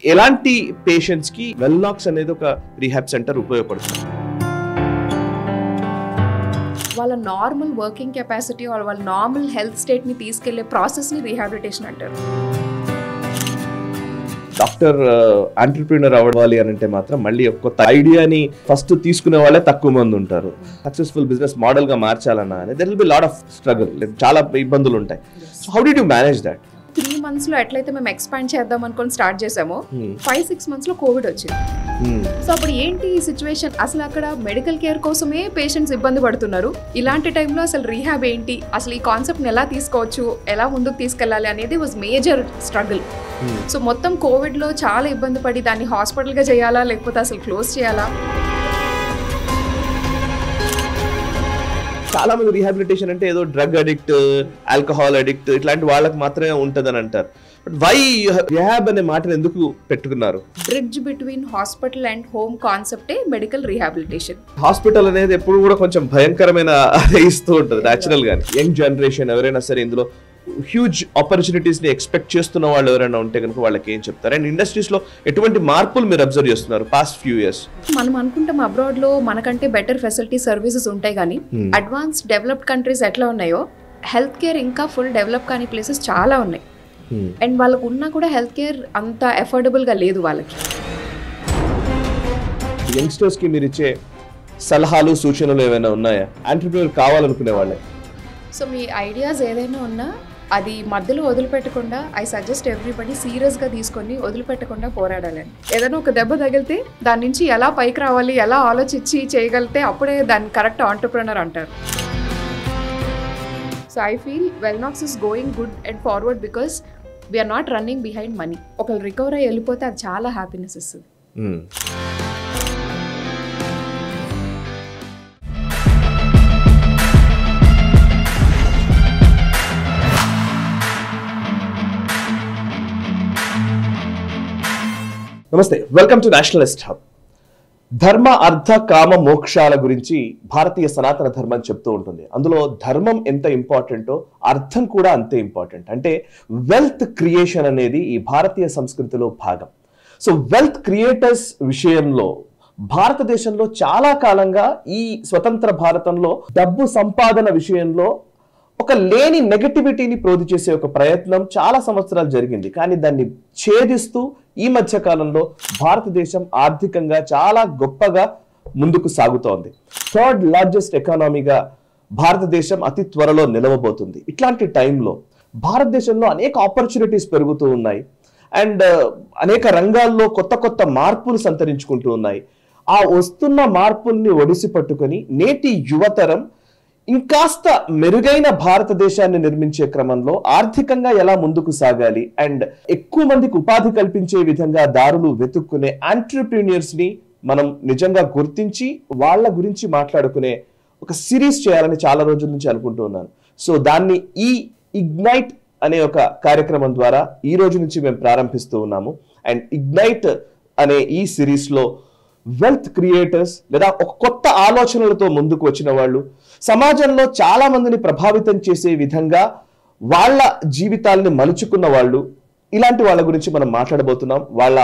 ఎలాంటి పేషెంట్స్ కి వెల్నాక్స్ అనేది ఒక రీహాబ్ సెంటర్ ఉపయోగపడుతుంది? వాళ్ళ నార్మల్ వర్కింగ్ కెపాసిటీ వాళ్ళ నార్మల్ హెల్త్ స్టేట్ని తీసుకెళ్లే ప్రాసెస్ని రీహాబిలిటేషన్ అంటారు. డాక్టర్ ఎంటర్‌ప్రెన్యూర్ అవ్వాలి అని అంటే మాత్రం మళ్ళీ ఒక కొత్త ఐడియాని ఫస్ట్ తీసుకునే వాళ్ళే తక్కువ మంది ఉంటారు. సక్సెస్ఫుల్ బిజినెస్ మోడల్ గా మార్చాలన్నా there will be lot of struggle, చాలా ఇబ్బందులు ఉంటాయి. So how did you manage that? 3 months లో ఎట్లయితే మేము ఎక్స్పాండ్ చేద్దాం అనుకొని స్టార్ట్ చేసామో 5-6 months లో కోవిడ్ వచ్చింది. సో అప్పుడు ఏంటి ఈ సిచ్యువేషన్, అసలు అక్కడ మెడికల్ కేర్ కోసమే పేషెంట్స్ ఇబ్బంది పడుతున్నారు. ఇలాంటి టైంలో అసలు రీహాబ్ ఏంటి, అసలు ఈ కాన్సెప్ట్ని ఎలా తీసుకోవచ్చు, ఎలా ముందుకు తీసుకెళ్ళాలి అనేది వాజ్ మేజర్ స్ట్రగుల్. సో మొత్తం కోవిడ్లో చాలా ఇబ్బంది పడి దాన్ని హాస్పిటల్గా చేయాలా లేకపోతే అసలు క్లోజ్ చేయాలా. చాలా మంది రీహాబిలిటేషన్ అంటే ఏదో డ్రగ్ అడిక్ట్, ఆల్కహాల్ అడిక్ట్ ఇట్లాంటి వాళ్ళకి మాత్రమే ఉంటుందని అంటారు. బట్ వై రీహాబ్ అనే మాటను ఎందుకు పెట్టుకున్నారు? Bridge between hospital and home కాన్సెప్టే మెడికల్ రీహాబిలిటేషన్. హాస్పిటల్ అనేది ఎప్పుడు కూడా కొంచెం భయంకరమైన ఇస్తూ ఉంటుంది న్యాచురల్ గా. యంగ్ జనరేషన్ ఎవరైనా సరే ఇందులో హ్యూజ్ ఆపర్చునిటీస్ ని ఎక్స్పెక్ట్ చేస్తున్న వాళ్ళు ఎవరైనా ఉంటే కనుక వాళ్ళకి ఏం చెప్తారు? అండ్ ఇండస్ట్రీస్ లో ఎటువంటి మార్పులు మీరు అబ్జర్వ్ చేస్తున్నారు పాస్ట్ ఫ్యూ ఇయర్స్? మనం అనుకుంటాం అబ్రాడ్ లో మనకంటే బెటర్ ఫెసిలిటీ సర్వీసెస్ ఉంటాయి, కానీ అడ్వాన్స్ డెవలప్డ్ కంట్రీస్ ఎట్లా ఉన్నాయో హెల్త్ కేర్ ఇంకా ఫుల్ డెవలప్ కాని ప్లేసెస్ చాలా ఉన్నాయి. అండ్ వాళ్ళకు ఉన్నా కూడా హెల్త్ కేర్ అంత అఫోర్డబుల్ గా లేదు వాళ్ళకి. యంగ్స్టర్స్ కి మీరు ఇచ్చే సలహాలు సూచనలు ఏమైనా ఉన్నాయా ఎంటర్‌ప్రెన్యూర్ కావాలనుకునే వాళ్ళకి? సో మీ ఐడియాస్ ఏదైనా ఉన్నా అది మధ్యలో వదిలిపెట్టకుండా ఐ సజెస్ట్ ఎవ్రీబడి సీరియస్గా తీసుకొని వదిలిపెట్టకుండా పోరాడాలని. ఏదైనా ఒక దెబ్బ తగిలితే దాని నుంచి ఎలా పైకి రావాలి, ఎలా ఆలోచించి చేయగలిగితే అప్పుడే దాన్ని కరెక్ట్ ఎంటర్‌ప్రెన్యూర్ అంటారు. So I feel వెల్నాక్స్ is going good and forward because we are not running behind money. ఒకళ్ళు రికవర్ అయ్యి వెళ్ళిపోతే అది చాలా హ్యాపీనెస్ ఇస్తుంది. నమస్తే, వెల్కమ్ టు నేషనలిస్ట్ హబ్. ధర్మ అర్థ కామ మోక్షాల గురించి భారతీయ సనాతన ధర్మం చెప్తూ ఉంటుంది. అందులో ధర్మం ఎంత ఇంపార్టెంటో అర్థం కూడా అంతే ఇంపార్టెంట్. అంటే వెల్త్ క్రియేషన్ అనేది ఈ భారతీయ సంస్కృతిలో భాగం. సో వెల్త్ క్రియేటర్స్ విషయంలో భారతదేశంలో చాలా కాలంగా ఈ స్వతంత్ర భారతంలో డబ్బు సంపాదన విషయంలో ఒక లేని నెగటివిటీని ప్రోధి చేసే ఒక ప్రయత్నం చాలా సంవత్సరాలు జరిగింది. కానీ దాన్ని ఛేదిస్తూ ఈ మధ్య కాలంలో భారతదేశం ఆర్థికంగా చాలా గొప్పగా ముందుకు సాగుతోంది. 3rd లార్జెస్ట్ ఎకానమీగా భారతదేశం అతి త్వరలో నిలవబోతుంది. ఇట్లాంటి టైంలో భారతదేశంలో అనేక ఆపర్చునిటీస్ పెరుగుతూ ఉన్నాయి అండ్ అనేక రంగాల్లో కొత్త కొత్త మార్పులు సంతరించుకుంటూ ఉన్నాయి. ఆ వస్తున్న మార్పుల్ని ఒడిసి పట్టుకొని నేటి యువతరం ఇంకాస్త మెరుగైన భారతదేశాన్ని నిర్మించే క్రమంలో ఆర్థికంగా ఎలా ముందుకు సాగాలి అండ్ ఎక్కువ మందికి ఉపాధి కల్పించే విధంగా దారులు వెతుక్కునే ఎంటర్‌ప్రెన్యూర్స్ ని మనం నిజంగా గుర్తించి వాళ్ళ గురించి మాట్లాడుకునే ఒక సిరీస్ చేయాలని చాలా రోజుల నుంచి అనుకుంటూ ఉన్నాను. సో దాన్ని ఈ ఇగ్నైట్ అనే ఒక కార్యక్రమం ద్వారా ఈ రోజు నుంచి మేము ప్రారంభిస్తూ ఉన్నాము. అండ్ ఇగ్నైట్ అనే ఈ సిరీస్ లో వెల్త్ క్రియేటర్స్ లేదా ఒక కొత్త ఆలోచనలతో ముందుకు వచ్చిన వాళ్ళు, సమాజంలో చాలా మందిని ప్రభావితం చేసే విధంగా వాళ్ళ జీవితాలని మలుచుకున్న వాళ్ళు, ఇలాంటి వాళ్ళ గురించి మనం మాట్లాడబోతున్నాం. వాళ్ళ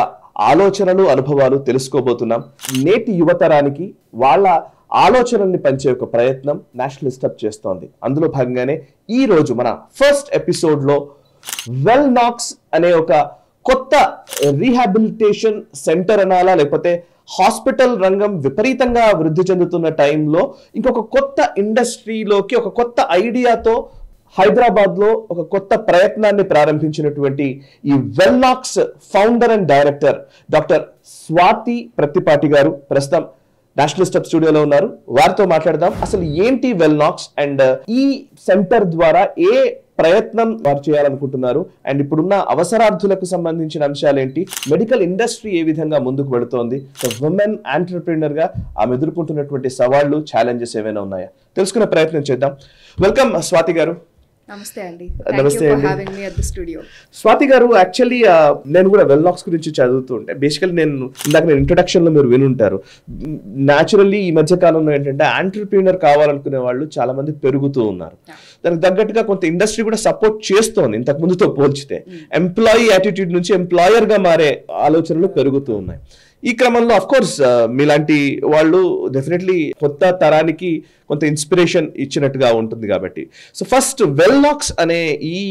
ఆలోచనలు అనుభవాలు తెలుసుకోబోతున్నాం. నేటి యువతరానికి వాళ్ళ ఆలోచనల్ని పంచే ఒక ప్రయత్నం నేషనలిస్ట్ హబ్ చేస్తోంది. అందులో భాగంగానే ఈ రోజు మన ఫస్ట్ ఎపిసోడ్ లో వెల్నాక్స్ అనే ఒక కొత్త రీహాబిలిటేషన్ సెంటర్ అనాలా లేకపోతే హాస్పిటల్ రంగం విపరీతంగా వృద్ధి చెందుతున్న టైంలో ఇంకొక కొత్త ఇండస్ట్రీలోకి ఒక కొత్త ఐడియాతో హైదరాబాద్ లో ఒక కొత్త ప్రయత్నాన్ని ప్రారంభించినటువంటి ఈ వెల్నాక్స్ founder and director doctor Swathi Prathipati గారు ప్రస్తుతం నేషనలిస్ట్ హబ్ స్టూడియోలో ఉన్నారు. వారితో మాట్లాడదాం. అసలు ఏంటి వెల్నాక్స్ అండ్ ఈ సెంటర్ ద్వారా ఏ ప్రయత్నం వారు చేయాలనుకుంటున్నారు అండ్ ఇప్పుడున్న అవసరార్థులకు సంబంధించిన అంశాలు ఏంటి, మెడికల్ ఇండస్ట్రీ ఏ విధంగా ముందుకు వెళుతోంది, ఉమెన్ ఎంటర్‌ప్రెన్యూర్ గా ఆమె ఎదుర్కొంటున్నటువంటి సవాళ్లు ఛాలెంజెస్ ఏమైనా ఉన్నాయా తెలుసుకునే ప్రయత్నం చేద్దాం. వెల్కమ్ స్వాతి గారు. నమస్తే అండి. నమస్తే అండి. having me at the studio. Swathi గారు, యాక్చువల్లీ నేను కూడా వెల్లాక్స్ గురించి చదువుతూ ఉంటే బేసికల్లీ నేను ఇంట్రొడక్షన్ లో మీరు వినుంటారు. న్యాచురల్లీ ఈ మధ్య కాలంలో ఏంటంటే ఆంటర్‌ప్రెన్యూర్ కావాలనుకునే వాళ్ళు చాలా మంది పెరుగుతూ ఉన్నారు. దానికి తగ్గట్టుగా కొంత ఇండస్ట్రీ కూడా సపోర్ట్ చేస్తోంది ఇంతకు ముందుతో పోల్చితే. ఎంప్లాయీ యాటిట్యూడ్ నుంచి ఎంప్లాయర్ గా మారే ఆలోచనలు పెరుగుతూ ఉన్నాయి. ఈ క్రమంలో అఫ్ కోర్స్ మీలాంటి వాళ్ళు డెఫినెట్లీ కొత్త తరానికి కొంత ఇన్స్పిరేషన్ ఇచ్చినట్టుగా ఉంటుంది కాబట్టి. సో ఫస్ట్ వెల్లాక్స్ అనే ఈ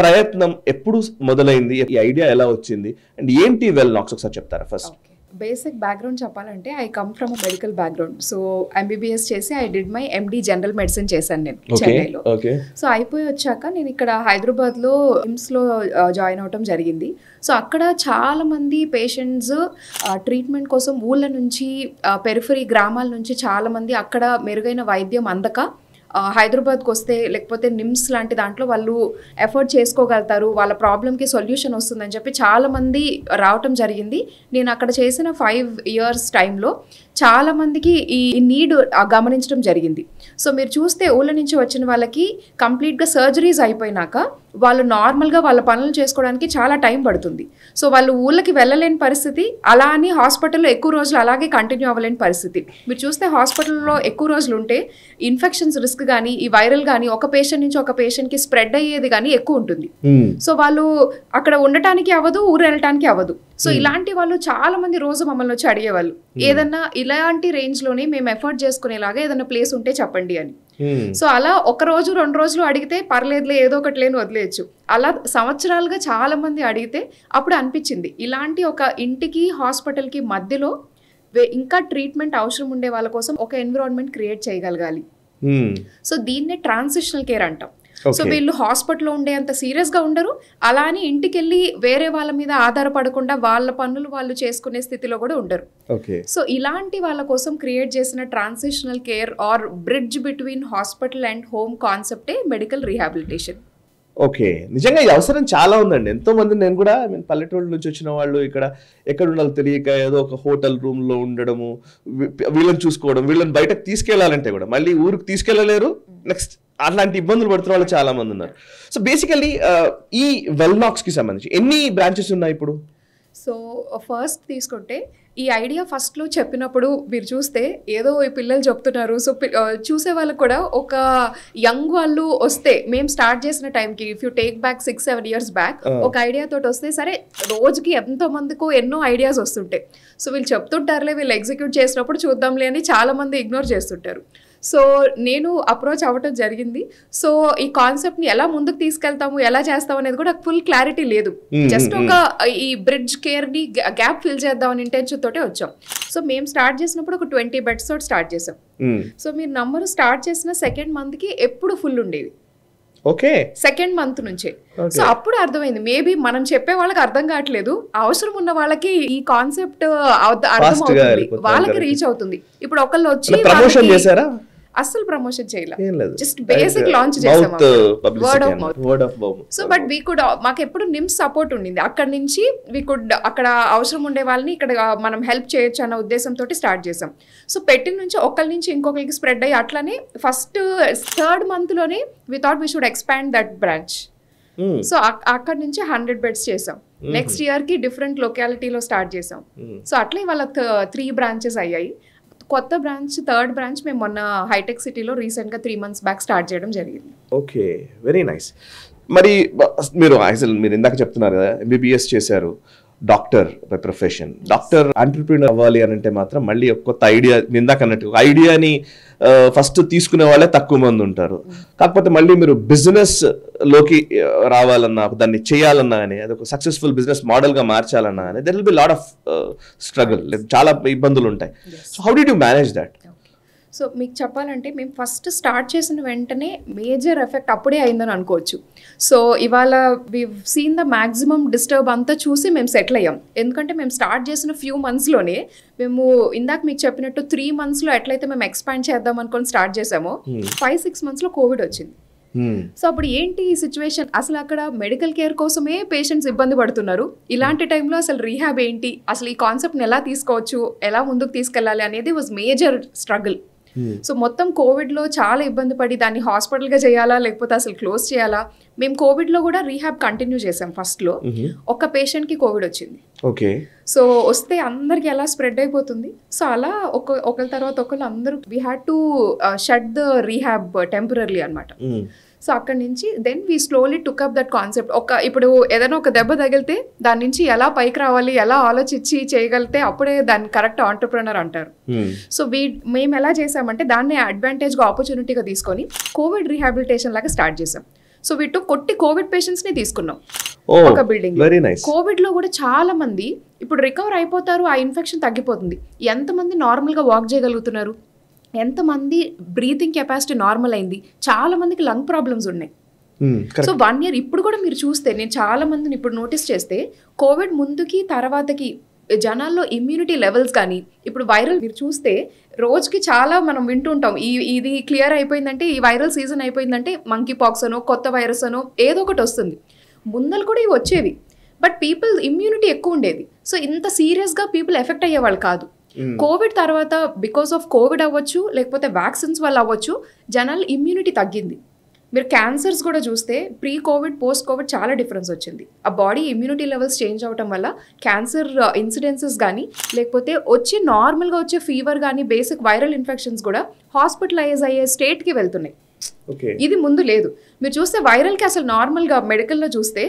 ప్రయత్నం ఎప్పుడు మొదలైంది, ఈ ఐడియా ఎలా వచ్చింది, అండ్ ఏంటి వెల్లాక్స్ ఒకసారి చెప్తారా ఫస్ట్? బేసిక్ బ్యాక్గ్రౌండ్ చెప్పాలంటే I come from a medical background. So MBBS చేసి I did my MD general medicine చేశాను నేను చెన్నైలో. సో అయిపోయి వచ్చాక నేను ఇక్కడ హైదరాబాద్లో ఎయిమ్స్లో జాయిన్ అవటం జరిగింది. సో అక్కడ చాలా మంది పేషెంట్స్ ట్రీట్మెంట్ కోసం ఊళ్ళ నుంచి పెరిఫరీ గ్రామాల నుంచి చాలా మంది అక్కడ మెరుగైన వైద్యం అందక హైదరాబాద్కి వస్తే లేకపోతే నిమ్స్ లాంటి దాంట్లో వాళ్ళు ఎఫర్ట్ చేసుకోగలుగుతారు, వాళ్ళ ప్రాబ్లమ్కి సొల్యూషన్ వస్తుందని చెప్పి చాలామంది రావటం జరిగింది. నేను అక్కడ చేసిన 5 years టైంలో చాలామందికి ఈ నీడ్ గమనించడం జరిగింది. సో మీరు చూస్తే ఊళ్ళ నుంచి వచ్చిన వాళ్ళకి కంప్లీట్గా సర్జరీస్ అయిపోయినాక వాళ్ళు నార్మల్గా వాళ్ళ పనులు చేసుకోవడానికి చాలా టైం పడుతుంది. సో వాళ్ళు ఊళ్ళకి వెళ్ళలేని పరిస్థితి, అలా అని హాస్పిటల్లో ఎక్కువ రోజులు అలాగే కంటిన్యూ అవ్వలేని పరిస్థితి. మీరు చూస్తే హాస్పిటల్లో ఎక్కువ రోజులు ఉంటే ఇన్ఫెక్షన్స్ రిస్క్ కానీ ఈ వైరల్ కానీ ఒక పేషెంట్ నుంచి ఒక పేషెంట్కి స్ప్రెడ్ అయ్యేది కానీ ఎక్కువ ఉంటుంది. సో వాళ్ళు అక్కడ ఉండటానికి అవ్వదు, ఊరు వెళ్ళటానికి అవ్వదు. సో ఇలాంటి వాళ్ళు చాలా మంది రోజు మమ్మల్ని వచ్చి అడిగేవాళ్ళు, ఏదన్నా ఇలాంటి రేంజ్లోనే మేము ఎఫర్ట్ చేసుకునేలాగా ఏదైనా ప్లేస్ ఉంటే చెప్పండి అని. సో అలా 1 రోజు 2 రోజులు అడిగితే పర్లేదులే ఏదో ఒకటి లేని వదిలేయచ్చు. అలా సంవత్సరాలుగా చాలా మంది అడిగితే అప్పుడు అనిపించింది ఇలాంటి ఒక ఇంటికి హాస్పిటల్కి మధ్యలో ఇంకా ట్రీట్మెంట్ అవసరం ఉండే వాళ్ళ కోసం ఒక ఎన్విరాన్మెంట్ క్రియేట్ చేయగలగాలి. సో దీన్నే ట్రాన్సిషనల్ కేర్ అంటాం. సో వీళ్ళు హాస్పిటల్లో ఉండే అంత సీరియస్గా ఉండరు, అలా అని ఇంటికి వెళ్ళి వేరే వాళ్ళ మీద ఆధారపడకుండా వాళ్ళ పనులు వాళ్ళు చేసుకునే స్థితిలో కూడా ఉండరు. సో ఇలాంటి వాళ్ళ కోసం క్రియేట్ చేసిన transitional care or bridge between hospital and home కాన్సెప్టే మెడికల్ రీహాబిలిటేషన్. ఓకే, నిజంగా ఈ అవసరం చాలా ఉందండి. ఎంతో మంది, నేను కూడా పల్లెటూరు నుంచి వచ్చిన వాళ్ళు ఇక్కడ ఎక్కడ ఉండాలో తెలియక ఏదో ఒక హోటల్ రూమ్ లో ఉండడము, వీళ్ళని చూసుకోవడం, వీళ్ళని బయటకు తీసుకెళ్లాలంటే కూడా మళ్ళీ ఊరికి తీసుకెళ్లలేరు, నెక్స్ట్ అట్లాంటి ఇబ్బందులు పడుతున్న వాళ్ళు చాలా మంది ఉన్నారు. సో బేసికల్లీ ఈ వెల్లాక్స్ కి సంబంధించి ఎన్ని బ్రాంచెస్ ఉన్నాయి ఇప్పుడు? సో ఫస్ట్ తీసుకుంటే ఈ ఐడియా ఫస్ట్లో చెప్పినప్పుడు మీరు చూస్తే ఏదో ఈ పిల్లలు చెప్తున్నారు. సో చూసే వాళ్ళకు కూడా ఒక యంగ్ వాళ్ళు వస్తే మేము స్టార్ట్ చేసిన టైంకి if you take back 6-7 years back ఒక ఐడియా తోటి వస్తే సరే రోజుకి ఎంతో మందికో ఎన్నో ఐడియాస్ వస్తుంటాయి. సో వీళ్ళు చెప్తుంటారులే, వీళ్ళు ఎగ్జిక్యూట్ చేసినప్పుడు చూద్దాంలే అని చాలా మంది ఇగ్నోర్ చేస్తుంటారు. సో నేను అప్రోచ్ అవ్వటం జరిగింది. సో ఈ కాన్సెప్ట్ని ఎలా ముందుకు తీసుకెళ్తాము, ఎలా చేస్తాము అనేది కూడా ఫుల్ క్లారిటీ లేదు. జస్ట్ ఒక ఈ బ్రిడ్జ్ కేర్ని గ్యాప్ ఫిల్ చేద్దామని ఇంటెన్షన్ తోటే వచ్చాం. సో మేము స్టార్ట్ చేసినప్పుడు ఒక 20 beds తోటి స్టార్ట్ చేసాం. సో మీరు నంబరు స్టార్ట్ చేసిన 2nd month ఎప్పుడు ఫుల్ ఉండేవి. ఓకే, 2nd month నుంచే. సో అప్పుడు అర్థమైంది మేబీ మనం చెప్పే వాళ్ళకి అర్థం కావట్లేదు, అవసరం ఉన్న వాళ్ళకి ఈ కాన్సెప్ట్ అర్థమవుతుంది, వాళ్ళకి రీచ్ అవుతుంది. ఇప్పుడు ఒకళ్ళు వచ్చి అస్సలు ప్రమోషన్ చేయలేదు, జస్ట్ బేసిక్ లాంచ్ చేసాము, word of mouth. So but we could, మాకు ఎప్పుడు నిమ్స్ సపోర్ట్ ఉండింది, అక్కడ నుంచి వీ కుడ్ అక్కడ అవసరం ఉండే వాళ్ళని ఇక్కడ మనం హెల్ప్ చేయొచ్చు అన్న ఉద్దేశంతో స్టార్ట్ చేసాం. సో పెట్టిన నుంచి ఒకరి నుంచి ఇంకొకరికి స్ప్రెడ్ అయ్యి అట్లానే ఫస్ట్ 3rd month లోనే we thought we should expand that branch. So అక్కడ నుంచి 100 beds చేసాం. నెక్స్ట్ ఇయర్ కి డిఫరెంట్ లొకాలిటీలో స్టార్ట్ చేసాం. సో అట్లా ఇవాళ 3 branches అయ్యాయి. కొత్త బ్రాంచ్ 3rd branch మేము మొన్న హైటెక్ సిటీలో రీసెంట్గా 3 months బ్యాక్ స్టార్ట్ చేయడం జరిగింది. Okay, very nice. మరి మీరు ఇందాక చెప్తున్నారు కదా MBBS చేశారు, doctor by profession. Doctor entrepreneur అవ్వాలి అని అంటే మాత్రం మళ్ళీ ఒక కొత్త ఐడియా, ఇందాక అన్నట్టు ఒక ఐడియాని ఫస్ట్ తీసుకునే వాళ్ళే తక్కువ మంది ఉంటారు. కాకపోతే మళ్ళీ మీరు బిజినెస్ లోకి రావాలన్నా, దాన్ని చేయాలన్నా అని, అది ఒక సక్సెస్ఫుల్ బిజినెస్ మోడల్ గా మార్చాలన్నా అని there will be lot of struggle, చాలా ఇబ్బందులు ఉంటాయి. So how did you manage that? So మీకు చెప్పాలంటే మేము ఫస్ట్ స్టార్ట్ చేసిన వెంటనే మేజర్ ఎఫెక్ట్ అప్పుడే అయిందని అనుకోవచ్చు. సో ఇవాళ we seen the maximum disturb అంతా చూసి మేము సెటిల్ అయ్యాం. ఎందుకంటే మేము స్టార్ట్ చేసిన few monthsలోనే మేము ఇందాక మీకు చెప్పినట్టు 3 monthsలో ఎట్లయితే మేము ఎక్స్పాండ్ చేద్దాం అనుకొని స్టార్ట్ చేసామో 5-6 monthsలో కోవిడ్ వచ్చింది. సో అప్పుడు ఏంటి ఈ సిచ్యువేషన్, అసలు అక్కడ మెడికల్ కేర్ కోసమే పేషెంట్స్ ఇబ్బంది పడుతున్నారు. ఇలాంటి టైంలో అసలు రీహాబ్ ఏంటి, అసలు ఈ కాన్సెప్ట్ని ఎలా తీసుకోవచ్చు, ఎలా ముందుకు తీసుకెళ్ళాలి అనేది వాజ్ మేజర్ స్ట్రగుల్. సో మొత్తం కోవిడ్లో చాలా ఇబ్బంది పడి దాన్ని హాస్పిటల్గా చేయాలా లేకపోతే అసలు క్లోజ్ చేయాలా. మేము కోవిడ్లో కూడా రీహాబ్ కంటిన్యూ చేసాం. ఫస్ట్లో ఒక పేషెంట్కి కోవిడ్ వచ్చింది. ఓకే. సో వస్తే అందరికి ఎలా స్ప్రెడ్ అయిపోతుంది. సో అలా ఒకరి తర్వాత ఒకళ్ళు అందరూ we had to shut the rehab temporary అనమాట. సో అక్కడి నుంచి then we slowly took up that concept. ఇప్పుడు ఏదైనా ఒక దెబ్బ తగిలితే దాని నుంచి ఎలా పైకి రావాలి, ఎలా ఆలోచించి చేయగలిగితే అప్పుడే దాన్ని కరెక్ట్ ఆంటర్ప్రెనర్ అంటారు. సో మేము ఎలా చేసామంటే దాన్ని అడ్వాంటేజ్గా ఆపర్చునిటీగా తీసుకొని కోవిడ్ రీహాబిలిటేషన్ లాగా స్టార్ట్ చేసాం. సో వీటి కొట్టి కోవిడ్ పేషెంట్స్ ని తీసుకున్నాం ఒక బిల్డింగ్. కోవిడ్ లో కూడా చాలా మంది ఇప్పుడు రికవర్ అయిపోతారు, ఆ ఇన్ఫెక్షన్ తగ్గిపోతుంది. ఎంతమంది నార్మల్ గా వాక్ చేయగలుగుతున్నారు, ఎంతమంది బ్రీతింగ్ కెపాసిటీ నార్మల్ అయింది, చాలా మందికి లంగ్ ప్రాబ్లమ్స్ ఉన్నాయి. సో 1 year ఇప్పుడు కూడా మీరు చూస్తే నేను చాలా మందిని ఇప్పుడు నోటీస్ చేస్తే కోవిడ్ ముందుకి తర్వాతకి జనాల్లో ఇమ్యూనిటీ లెవెల్స్ కానీ ఇప్పుడు వైరల్ మీరు చూస్తే రోజుకి చాలా మనం వింటుంటాం ఇది క్లియర్ అయిపోయిందంటే ఈ వైరల్ సీజన్ అయిపోయిందంటే మంకీ పాక్స్ అనో కొత్త వైరస్ అనో ఏదో ఒకటి వస్తుంది. ముందలు కూడా ఇవి వచ్చేవి, బట్ పీపుల్ ఇమ్యూనిటీ ఎక్కువ ఉండేది. సో ఇంత సీరియస్గా పీపుల్ ఎఫెక్ట్ అయ్యేవాళ్ళు కాదు. కోవిడ్ తర్వాత బికాస్ ఆఫ్ కోవిడ్ అవ్వచ్చు లేకపోతే వ్యాక్సిన్స్ వల్ల అవ్వచ్చు జనాల ఇమ్యూనిటీ తగ్గింది. మీరు క్యాన్సర్స్ కూడా చూస్తే ప్రీ కోవిడ్ పోస్ట్ కోవిడ్ చాలా డిఫరెన్స్ వచ్చింది. ఆ బాడీ ఇమ్యూనిటీ లెవెల్స్ చేంజ్ అవడం వల్ల క్యాన్సర్ ఇన్సిడెన్సెస్ కానీ లేకపోతే నార్మల్గా వచ్చే ఫీవర్ కానీ బేసిక్ వైరల్ ఇన్ఫెక్షన్స్ కూడా హాస్పిటలైజ్ అయ్యే స్టేట్కి వెళ్తున్నాయి. ఇది ముందు లేదు. మీరు చూస్తే వైరల్కి అసలు నార్మల్గా మెడికల్లో చూస్తే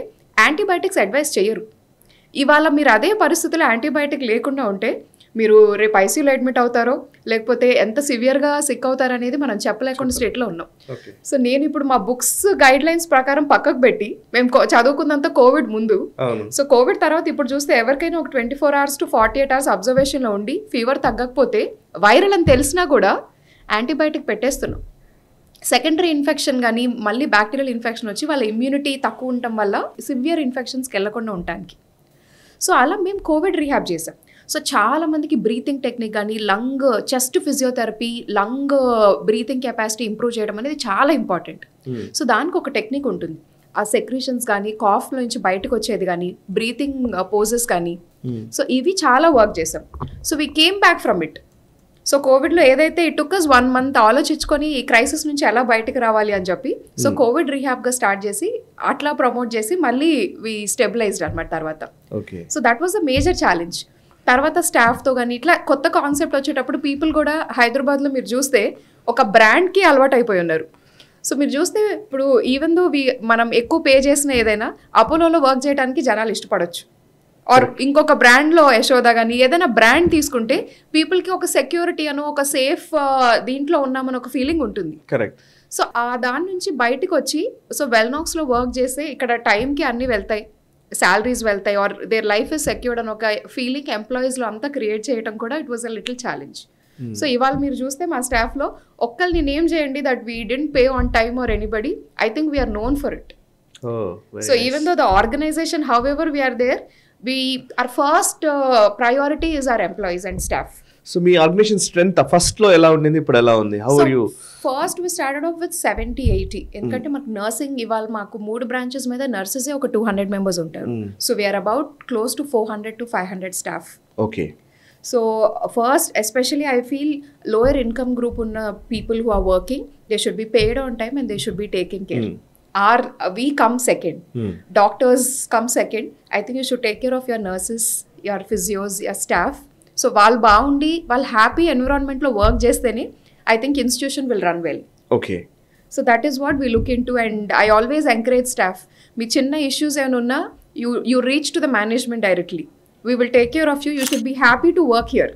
యాంటీబయాటిక్స్ అడ్వైస్ చేయరు. ఇవాళ మీరు అదే పరిస్థితుల్లో యాంటీబయాటిక్ లేకుండా ఉంటే మీరు రేపు ఐసీయూలో అడ్మిట్ అవుతారో లేకపోతే ఎంత సివియర్గా సిక్ అవుతారో అనేది మనం చెప్పలేకుండా స్టేట్లో ఉన్నాం. సో నేను ఇప్పుడు మా బుక్స్ గైడ్ లైన్స్ ప్రకారం పక్కకు పెట్టి మేము చదువుకున్నంత కోవిడ్ ముందు, సో కోవిడ్ తర్వాత ఇప్పుడు చూస్తే ఎవరికైనా ఒక 24 hours to 48 hours అబ్జర్వేషన్లో ఉండి ఫీవర్ తగ్గకపోతే వైరల్ అని తెలిసినా కూడా యాంటీబయాటిక్ పెట్టేస్తున్నాం. సెకండరీ ఇన్ఫెక్షన్ కానీ మళ్ళీ బ్యాక్టీరియల్ ఇన్ఫెక్షన్ వచ్చి వాళ్ళ ఇమ్యూనిటీ తక్కువ ఉండటం వల్ల సివియర్ ఇన్ఫెక్షన్స్కి వెళ్ళకుండా ఉండటానికి. సో అలా మేము కోవిడ్ రీహాబ్ చేసాం. సో చాలా మందికి బ్రీతింగ్ టెక్నిక్ కానీ lung chest physiotherapy, lung breathing capacity improve చేయడం అనేది చాలా ఇంపార్టెంట్. సో దానికి ఒక టెక్నిక్ ఉంటుంది. ఆ సెక్రీషన్స్ కానీ కాఫ్లో నుంచి బయటకు వచ్చేది కానీ బ్రీతింగ్ పోజెస్ కానీ, సో ఇవి చాలా వర్క్ చేసాం. So we came back from it. So కోవిడ్లో ఏదైతే ఇట్ టుక్ us 1 month ఆలోచించుకొని ఈ క్రైసిస్ నుంచి ఎలా బయటకు రావాలి అని చెప్పి సో కోవిడ్ రీహాబ్గా స్టార్ట్ చేసి అట్లా ప్రమోట్ చేసి మళ్ళీ వి స్టెబిలైజ్డ్ అనమాట తర్వాత. So that was a major challenge. తర్వాత స్టాఫ్తో కానీ ఇట్లా కొత్త కాన్సెప్ట్ వచ్చేటప్పుడు పీపుల్ కూడా హైదరాబాద్లో మీరు చూస్తే ఒక బ్రాండ్కి అలవాటు అయిపోయి ఉన్నారు. సో మీరు చూస్తే ఇప్పుడు ఈవెన్ దో మనం ఎక్కువ పే చేసిన ఏదైనా అపోలోలో వర్క్ చేయడానికి జనాలు ఇష్టపడవచ్చు. ఆర్ ఇంకొక బ్రాండ్లో యశోద కానీ ఏదైనా బ్రాండ్ తీసుకుంటే పీపుల్కి ఒక సెక్యూరిటీ అనో ఒక సేఫ్ దీంట్లో ఉన్నామని ఒక ఫీలింగ్ ఉంటుంది. కరెక్ట్. సో ఆ దాని నుంచి బయటకు వచ్చి సో వెల్నాక్స్లో వర్క్ చేస్తే ఇక్కడ టైంకి అన్నీ వెళ్తాయి, శాలరీస్ వెళ్తాయి, or their life is secured అని ఒక ఫీలింగ్ ఎంప్లాయీస్లో అంతా క్రియేట్ చేయడం కూడా it was a little challenge. So ఇవాళ మీరు చూస్తే మా స్టాఫ్లో ఒక్కరిని నేమ్ చేయండి that we didn't pay on time or anybody, I think we're known for it. So even though the organization however we're there, our first priority is our employees and staff. So మీ organization strength first లో ఎలా ఉండింది, ఇప్పుడు ఎలా ఉంది? How are you? First we started off with 70-80. ఎందుకంటే మాకు nursing ఇవాళ మాకు 3 branches మీద నర్సెసే ఒక 200 members ఉంటారు. So we are about close to 400 to 500 staff. Okay. So first especially I feel lower income group ఉన్న people who are working they should be paid on time and they should be taking care. We come second. Doctors come second. I think you should take care of your nurses, your physios, your staff. So వాళ్ళు బాగుండి వాళ్ళు happy ఎన్విరాన్మెంట్లో work చేస్తేనే I think institution will run well. Okay. So that is what we look in to and I always encourage staff. మీ చిన్న issues ఏమైనా ఉన్నా you reach to the management directly. We will take care of you. You should be happy to work here.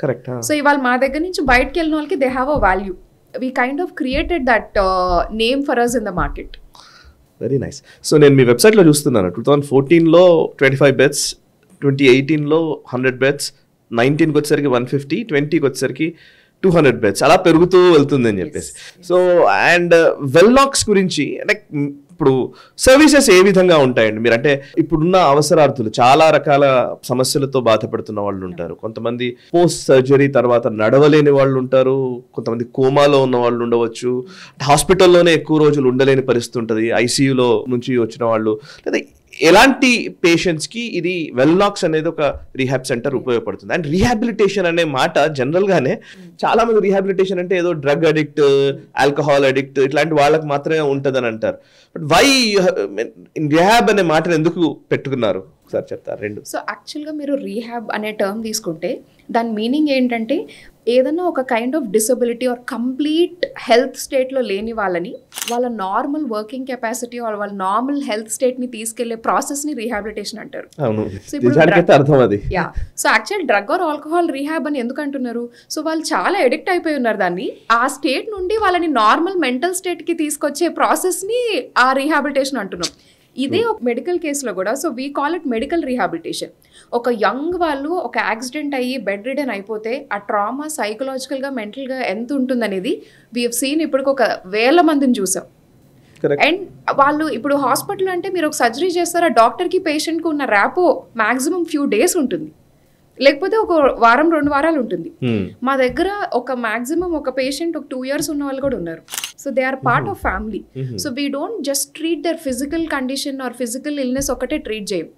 Correct. So ఇవాళ మా దగ్గర నుంచి బయటకు వెళ్ళిన వాళ్ళకి they have a value. We kind of created that name for us in the market. Very nice. So నేను మీ వెబ్సైట్లో చూస్తున్నాను 2014లో 25 beds, 2018లో 100 beds, 19కి వచ్చేసరికి 150, 20కి వచ్చేసరికి 200 beds, అలా పెరుగుతూ వెళ్తుంది అని చెప్పేసి. సో అండ్ వెల్నాక్స్ గురించి లైక్ ఇప్పుడు సర్వీసెస్ ఏ విధంగా ఉంటాయండి? మీరు అంటే ఇప్పుడున్న అవసరార్థులు చాలా రకాల సమస్యలతో బాధపడుతున్న వాళ్ళు ఉంటారు. కొంతమంది పోస్ట్ సర్జరీ తర్వాత నడవలేని వాళ్ళు ఉంటారు, కొంతమంది కోమాలో ఉన్న వాళ్ళు ఉండవచ్చు, హాస్పిటల్లోనే ఎక్కువ రోజులు ఉండలేని పరిస్థితి ఉంటుంది, ఐసీయూలో నుంచి వచ్చిన వాళ్ళు, లేదా ఎలాంటి పేషెంట్స్ కి ఇది వెల్నాక్స్ అనేది ఒక రీహాబ్ సెంటర్ ఉపయోగపడుతుంది? అండ్ రీహాబిలిటేషన్ అనే మాట జనరల్ గానే చాలా మంది రీహాబిలిటేషన్ అంటే ఏదో డ్రగ్ అడిక్ట్, ఆల్కహాల్ అడిక్ట్ ఇట్లాంటి వాళ్ళకి మాత్రమే ఉంటుందని అంటారు. బట్ వై రీహాబ్ అనే మాటను ఎందుకు పెట్టుకున్నారు సార్ చెప్తారు? రెండు. సో యాక్చువల్గా మీరు రీహాబ్ అనే టర్మ్ తీసుకుంటే దాని మీనింగ్ ఏంటంటే ఏదైనా ఒక kind of disability or complete health స్టేట్లో లేని వాళ్ళని వాళ్ళ నార్మల్ వర్కింగ్ కెపాసిటీ ఆర్ వాళ్ళ నార్మల్ హెల్త్ స్టేట్ని తీసుకెళ్లే ప్రాసెస్ని రీహాబిలిటేషన్ అంటారు. So actual drug or alcohol rehab అని ఎందుకు అంటున్నారు? సో వాళ్ళు చాలా ఎడిక్ట్ అయిపోయి ఉన్నారు దాన్ని. ఆ స్టేట్ నుండి వాళ్ళని నార్మల్ మెంటల్ స్టేట్కి తీసుకొచ్చే ప్రాసెస్ని ఆ రీహాబిలిటేషన్ అంటున్నాం. ఇదే ఒక మెడికల్ కేసులో కూడా, so we call it medical rehabilitation. ఒక యంగ్ వాళ్ళు ఒక యాక్సిడెంట్ అయ్యి బెడ్ రిడెన్ అయిపోతే ఆ ట్రామా సైకలాజికల్గా మెంటల్గా ఎంత ఉంటుందనేది వీ హవ్ సీన్. ఇప్పుడు ఒక 1000 మందిని చూసాం. అండ్ వాళ్ళు ఇప్పుడు హాస్పిటల్ అంటే మీరు ఒక సర్జరీ చేస్తారు, ఆ డాక్టర్కి పేషెంట్కి ఉన్న ర్యాపో మ్యాక్సిమం ఫ్యూ డేస్ ఉంటుంది, లేకపోతే ఒక వారం 2 వారాలు ఉంటుంది. మా దగ్గర ఒక మ్యాక్సిమం ఒక పేషెంట్ ఒక 2 years ఉన్న వాళ్ళు కూడా ఉన్నారు. So they are part of family. So we don't just treat their physical condition or physical illness ఒకటే ట్రీట్ చేయం.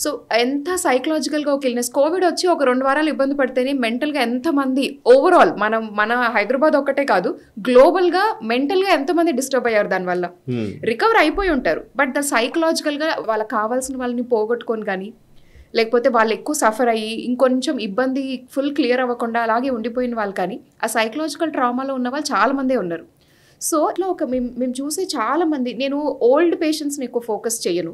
సో ఎంత సైకలాజికల్గా ఒక ఇల్నెస్, కోవిడ్ వచ్చి ఒక 2 వారాలు ఇబ్బంది పడితేనే మెంటల్గా ఎంతమంది ఓవరాల్ మన హైదరాబాద్ ఒక్కటే కాదు గ్లోబల్గా మెంటల్గా ఎంతమంది డిస్టర్బ్ అయ్యారు దానివల్ల. రికవర్ అయిపోయి ఉంటారు, బట్ ద సైకలాజికల్గా వాళ్ళకి కావాల్సిన వాళ్ళని పోగొట్టుకొని కానీ, లేకపోతే వాళ్ళు ఎక్కువ సఫర్ అయ్యి ఇంకొంచెం ఇబ్బంది ఫుల్ క్లియర్ అవ్వకుండా అలాగే ఉండిపోయిన వాళ్ళు కానీ, ఆ సైకలాజికల్ ట్రామాలో ఉన్న వాళ్ళు చాలామందే ఉన్నారు. సో అట్లా మేము చూసే చాలామంది, నేను ఓల్డ్ పేషెంట్స్ని ఎక్కువ ఫోకస్ చేయను.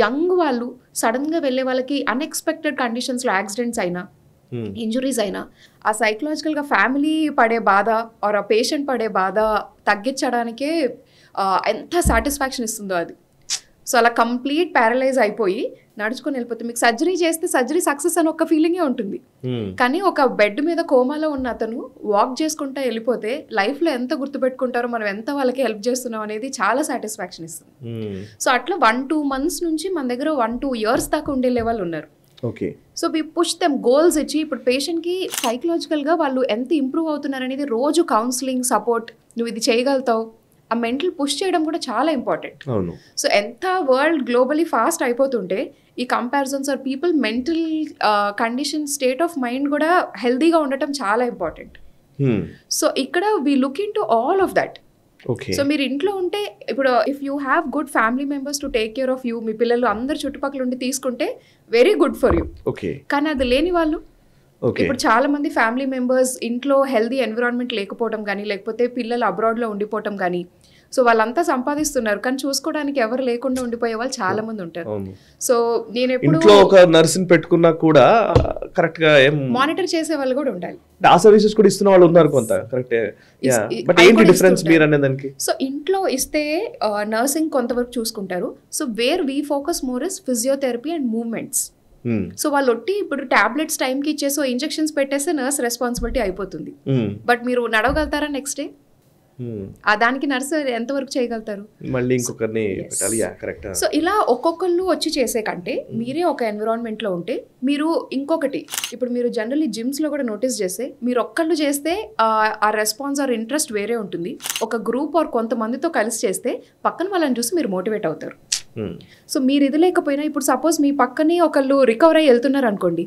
యంగ్ వాళ్ళు సడన్గా వెళ్ళే వాళ్ళకి అన్ఎక్స్పెక్టెడ్ కండిషన్స్లో యాక్సిడెంట్స్ అయినా, ఇంజురీస్ అయినా, ఆ సైకలాజికల్గా ఫ్యామిలీ పడే బాధ ఆర్ ఆ పేషెంట్ పడే బాధ తగ్గించడానికే ఎంత సాటిస్ఫాక్షన్ ఇస్తుందో అది. సో అలా కంప్లీట్ ప్యారలైజ్ అయిపోయి నడుచుకొని వెళ్ళిపోతే, మీకు సర్జరీ చేస్తే సర్జరీ సక్సెస్ అని ఒక ఫీలింగే ఉంటుంది, కానీ ఒక బెడ్ మీద కోమాలో ఉన్న అతను వాక్ చేసుకుంటా వెళ్ళిపోతే లైఫ్లో ఎంత గుర్తుపెట్టుకుంటారో, మనం ఎంత వాళ్ళకి హెల్ప్ చేస్తున్నాం అనేది చాలా సాటిస్ఫాక్షన్ ఇస్తుంది. సో అట్లా 1-2 months నుంచి మన దగ్గర 1-2 years దాకా ఉండే లెవెల్ ఉన్నారు. So we push them goals ఇచ్చి, ఇప్పుడు పేషెంట్కి సైకలాజికల్గా వాళ్ళు ఎంత ఇంప్రూవ్ అవుతున్నారు అనేది రోజు కౌన్సిలింగ్ సపోర్ట్, నువ్వు ఇది చేయగలుగుతావు, ఆ మెంటల్ పుష్ చేయడం కూడా చాలా ఇంపార్టెంట్. సో ఎంత వరల్డ్ గ్లోబలీ ఫాస్ట్ అయిపోతుంటే ఈ comparisons or people mental condition state of mind కూడా హెల్దీగా ఉండటం చాలా ఇంపార్టెంట్. సో ఇక్కడ we look in to all of that. So మీరు ఇంట్లో ఉంటే ఇప్పుడు if you have good family members to take care of you, మీ పిల్లలు అందరు చుట్టుపక్కల ఉండి తీసుకుంటే వెరీ గుడ్ ఫర్ యూ. కానీ అది లేని వాళ్ళు, ఇప్పుడు చాలా మంది ఫ్యామిలీ మెంబర్స్ ఇంట్లో హెల్దీ ఎన్విరాన్మెంట్ లేకపోవడం కానీ, లేకపోతే పిల్లలు అబ్రాడ్లో ఉండిపోవటం కానీ, సో వాళ్ళంతా సంపాదిస్తున్నారు కానీ చూసుకోవడానికి ఎవరు లేకుండా ఉండిపోయే వాళ్ళు చాలా మంది ఉంటారు. సో నేను ఎప్పుడు ఒక నర్సుని పెట్టుకున్నా కూడా కరెక్ట్ గా మానిటర్ చేసే వాళ్ళు కూడా ఉండాలి. ఆ సర్వీసెస్ కూడా ఇస్తున్న వాళ్ళు ఉన్నారు కొంత, కరెక్ట్. బట్ ఏంటి డిఫరెన్స్ మీరు అనే దానికి? సో ఇంట్లో ఇస్తే నర్సింగ్ కొంతవరకు చూసుకుంటారు. So where we focus more is physiotherapy and movements. So వాళ్ళు ఒట్టి ఇప్పుడు టాబ్లెట్స్ టైంకి ఇచ్చేసో ఇంజెక్షన్స్ పెట్టేస్తే నర్స్ రెస్పాన్సిబిలిటీ అయిపోతుంది. బట్ మీరు నడవగలుగుతారా నెక్స్ట్ డే? దానికి నర్సు ఎంతవరకు చేయగలుగుతారు? మళ్ళీ ఇంకొకరిని పెట్టాలి. కరెక్ట్. సో ఇలా ఒక్కొక్కళ్ళు వచ్చి చేసే కంటే మీరే ఒక ఎన్విరాన్మెంట్ లో ఉంటే, మీరు ఇంకొకటి ఇప్పుడు మీరు జనరల్లీ జిమ్స్ లో కూడా నోటీస్ చేస్తే, మీరు ఒక్కళ్ళు చేస్తే ఆ రెస్పాన్స్ ఆర్ ఇంట్రెస్ట్ వేరే ఉంటుంది. ఒక గ్రూప్ ఆర్ కొంతమందితో కలిసి చేస్తే పక్కన వాళ్ళని చూసి మీరు మోటివేట్ అవుతారు. సో మీరు ఇది లేకపోయినా, ఇప్పుడు సపోజ్ మీ పక్కనే ఒకళ్ళు రికవర్ అయ్యి వెళ్తున్నారు అనుకోండి,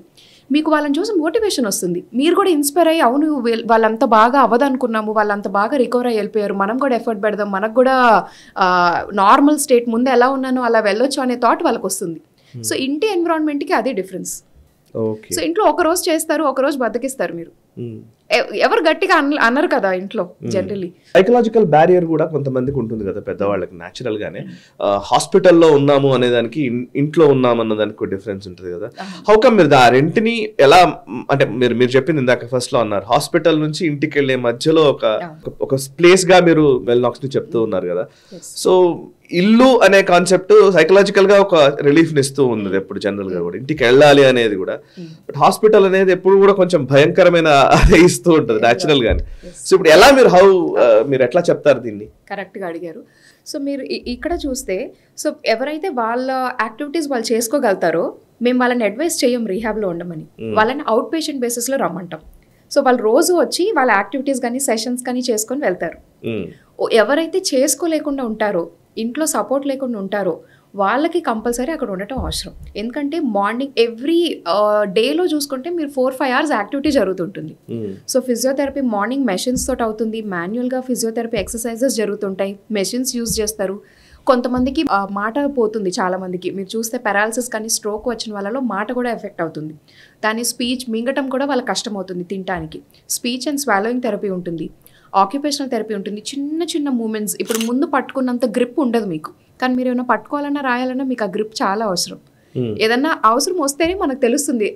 మీకు వాళ్ళని చూసి మోటివేషన్ వస్తుంది, మీరు కూడా ఇన్స్పైర్ అయ్యి అవును వాళ్ళంత బాగా అవ్వదనుకున్నాము, వాళ్ళంత బాగా రికవర్ అయ్యి వెళ్ళిపోయారు, మనం కూడా ఎఫర్ట్ పెడదాం, మనకు కూడా నార్మల్ స్టేట్ ముందు ఎలా ఉన్నానో అలా వెళ్ళొచ్చు అనే థాట్ వాళ్ళకి వస్తుంది. సో ఇంటి ఎన్విరాన్మెంట్కి అదే డిఫరెన్స్. సో ఇంట్లో ఒక రోజు చేస్తారు, ఒక రోజు బద్దకిస్తారు. మీరు ఎవరు గట్టిగా అన్నారు కదా ఇంట్లో. జనరల్లీ సైకలాజికల్ బ్యారియర్ కూడా కొంతమందికి ఉంటుంది కదా పెద్దవాళ్ళకి న్యాచురల్ గానే. హాస్పిటల్లో ఉన్నాము అనేదానికి ఇంట్లో ఉన్నాము అన్నదానికి డిఫరెన్స్ ఉంటుంది కదా. హౌ కమ్ మీరు ఆ రెంటిని ఎలా, అంటే మీరు చెప్పింది ఇందాక ఫస్ట్ లో అన్నారు, హాస్పిటల్ నుంచి ఇంటికి వెళ్ళే మధ్యలో ఒక ప్లేస్ గా మీరు వెల్నాక్స్ ని చెప్తూ ఉన్నారు కదా. సో ఇల్లు అనే కాన్సెప్ట్ సైకలాజికల్ గా ఒక రిలీఫ్ ఇస్తూ ఉంది ఎప్పుడు జనరల్ గా కూడా, ఇంటికి వెళ్ళాలి అనేది కూడా. బట్ హాస్పిటల్ అనేది ఎప్పుడు కూడా కొంచెం భయంకరమైన అదే ఇస్తూ ఉంటుంది న్యాచురల్ గానే. సో ఇప్పుడు ఎలా మీరు ఎట్లా చెప్తారు దీన్ని? కరెక్ట్ గా అడిగారు. సో మీరు ఇక్కడ చూస్తే, సో ఎవరైతే వాళ్ళ యాక్టివిటీస్ వాళ్ళు చేసుకోగలుగుతారో మేము వాళ్ళని అడ్వైస్ చేయం రీహాబ్లో ఉండమని, వాళ్ళని అవుట్ పేషెంట్ బేసిస్లో రమ్మంటాం. సో వాళ్ళు రోజు వచ్చి వాళ్ళ యాక్టివిటీస్ కానీ సెషన్స్ కానీ చేసుకొని వెళ్తారు. ఎవరైతే చేసుకోలేకుండా ఉంటారో, ఇంట్లో సపోర్ట్ లేకుండా ఉంటారో, వాళ్ళకి కంపల్సరీ అక్కడ ఉండటం అవసరం. ఎందుకంటే మార్నింగ్ ఎవ్రీ డేలో చూసుకుంటే మీరు 4-5 hours యాక్టివిటీ జరుగుతుంటుంది. సో ఫిజియోథెరపీ మార్నింగ్ మెషిన్స్ తోటి అవుతుంది, మాన్యువల్గా ఫిజియోథెరపీ ఎక్సర్సైజెస్ జరుగుతుంటాయి, మెషిన్స్ యూజ్ చేస్తారు. కొంతమందికి మాట పోతుంది, చాలా మందికి మీరు చూస్తే పెరాలసిస్ కానీ స్ట్రోక్ వచ్చిన వాళ్ళలో మాట కూడా ఎఫెక్ట్ అవుతుంది. దాని స్పీచ్ మింగటం కూడా వాళ్ళకి కష్టం అవుతుంది తినడానికి. స్పీచ్ అండ్ స్వాలోయింగ్ థెరపీ ఉంటుంది, ఆక్యుపేషనల్ థెరపీ ఉంటుంది. చిన్న చిన్న మూమెంట్స్, ఇప్పుడు ముందు పట్టుకున్నంత గ్రిప్ ఉండదు మీకు, కానీ మీరు ఏమైనా పట్టుకోవాలన్నా రాయాలన్నా మీకు ఆ గ్రిప్ చాలా అవసరం. ఏదన్నా అవసరం వస్తేనే మనకు తెలుస్తుంది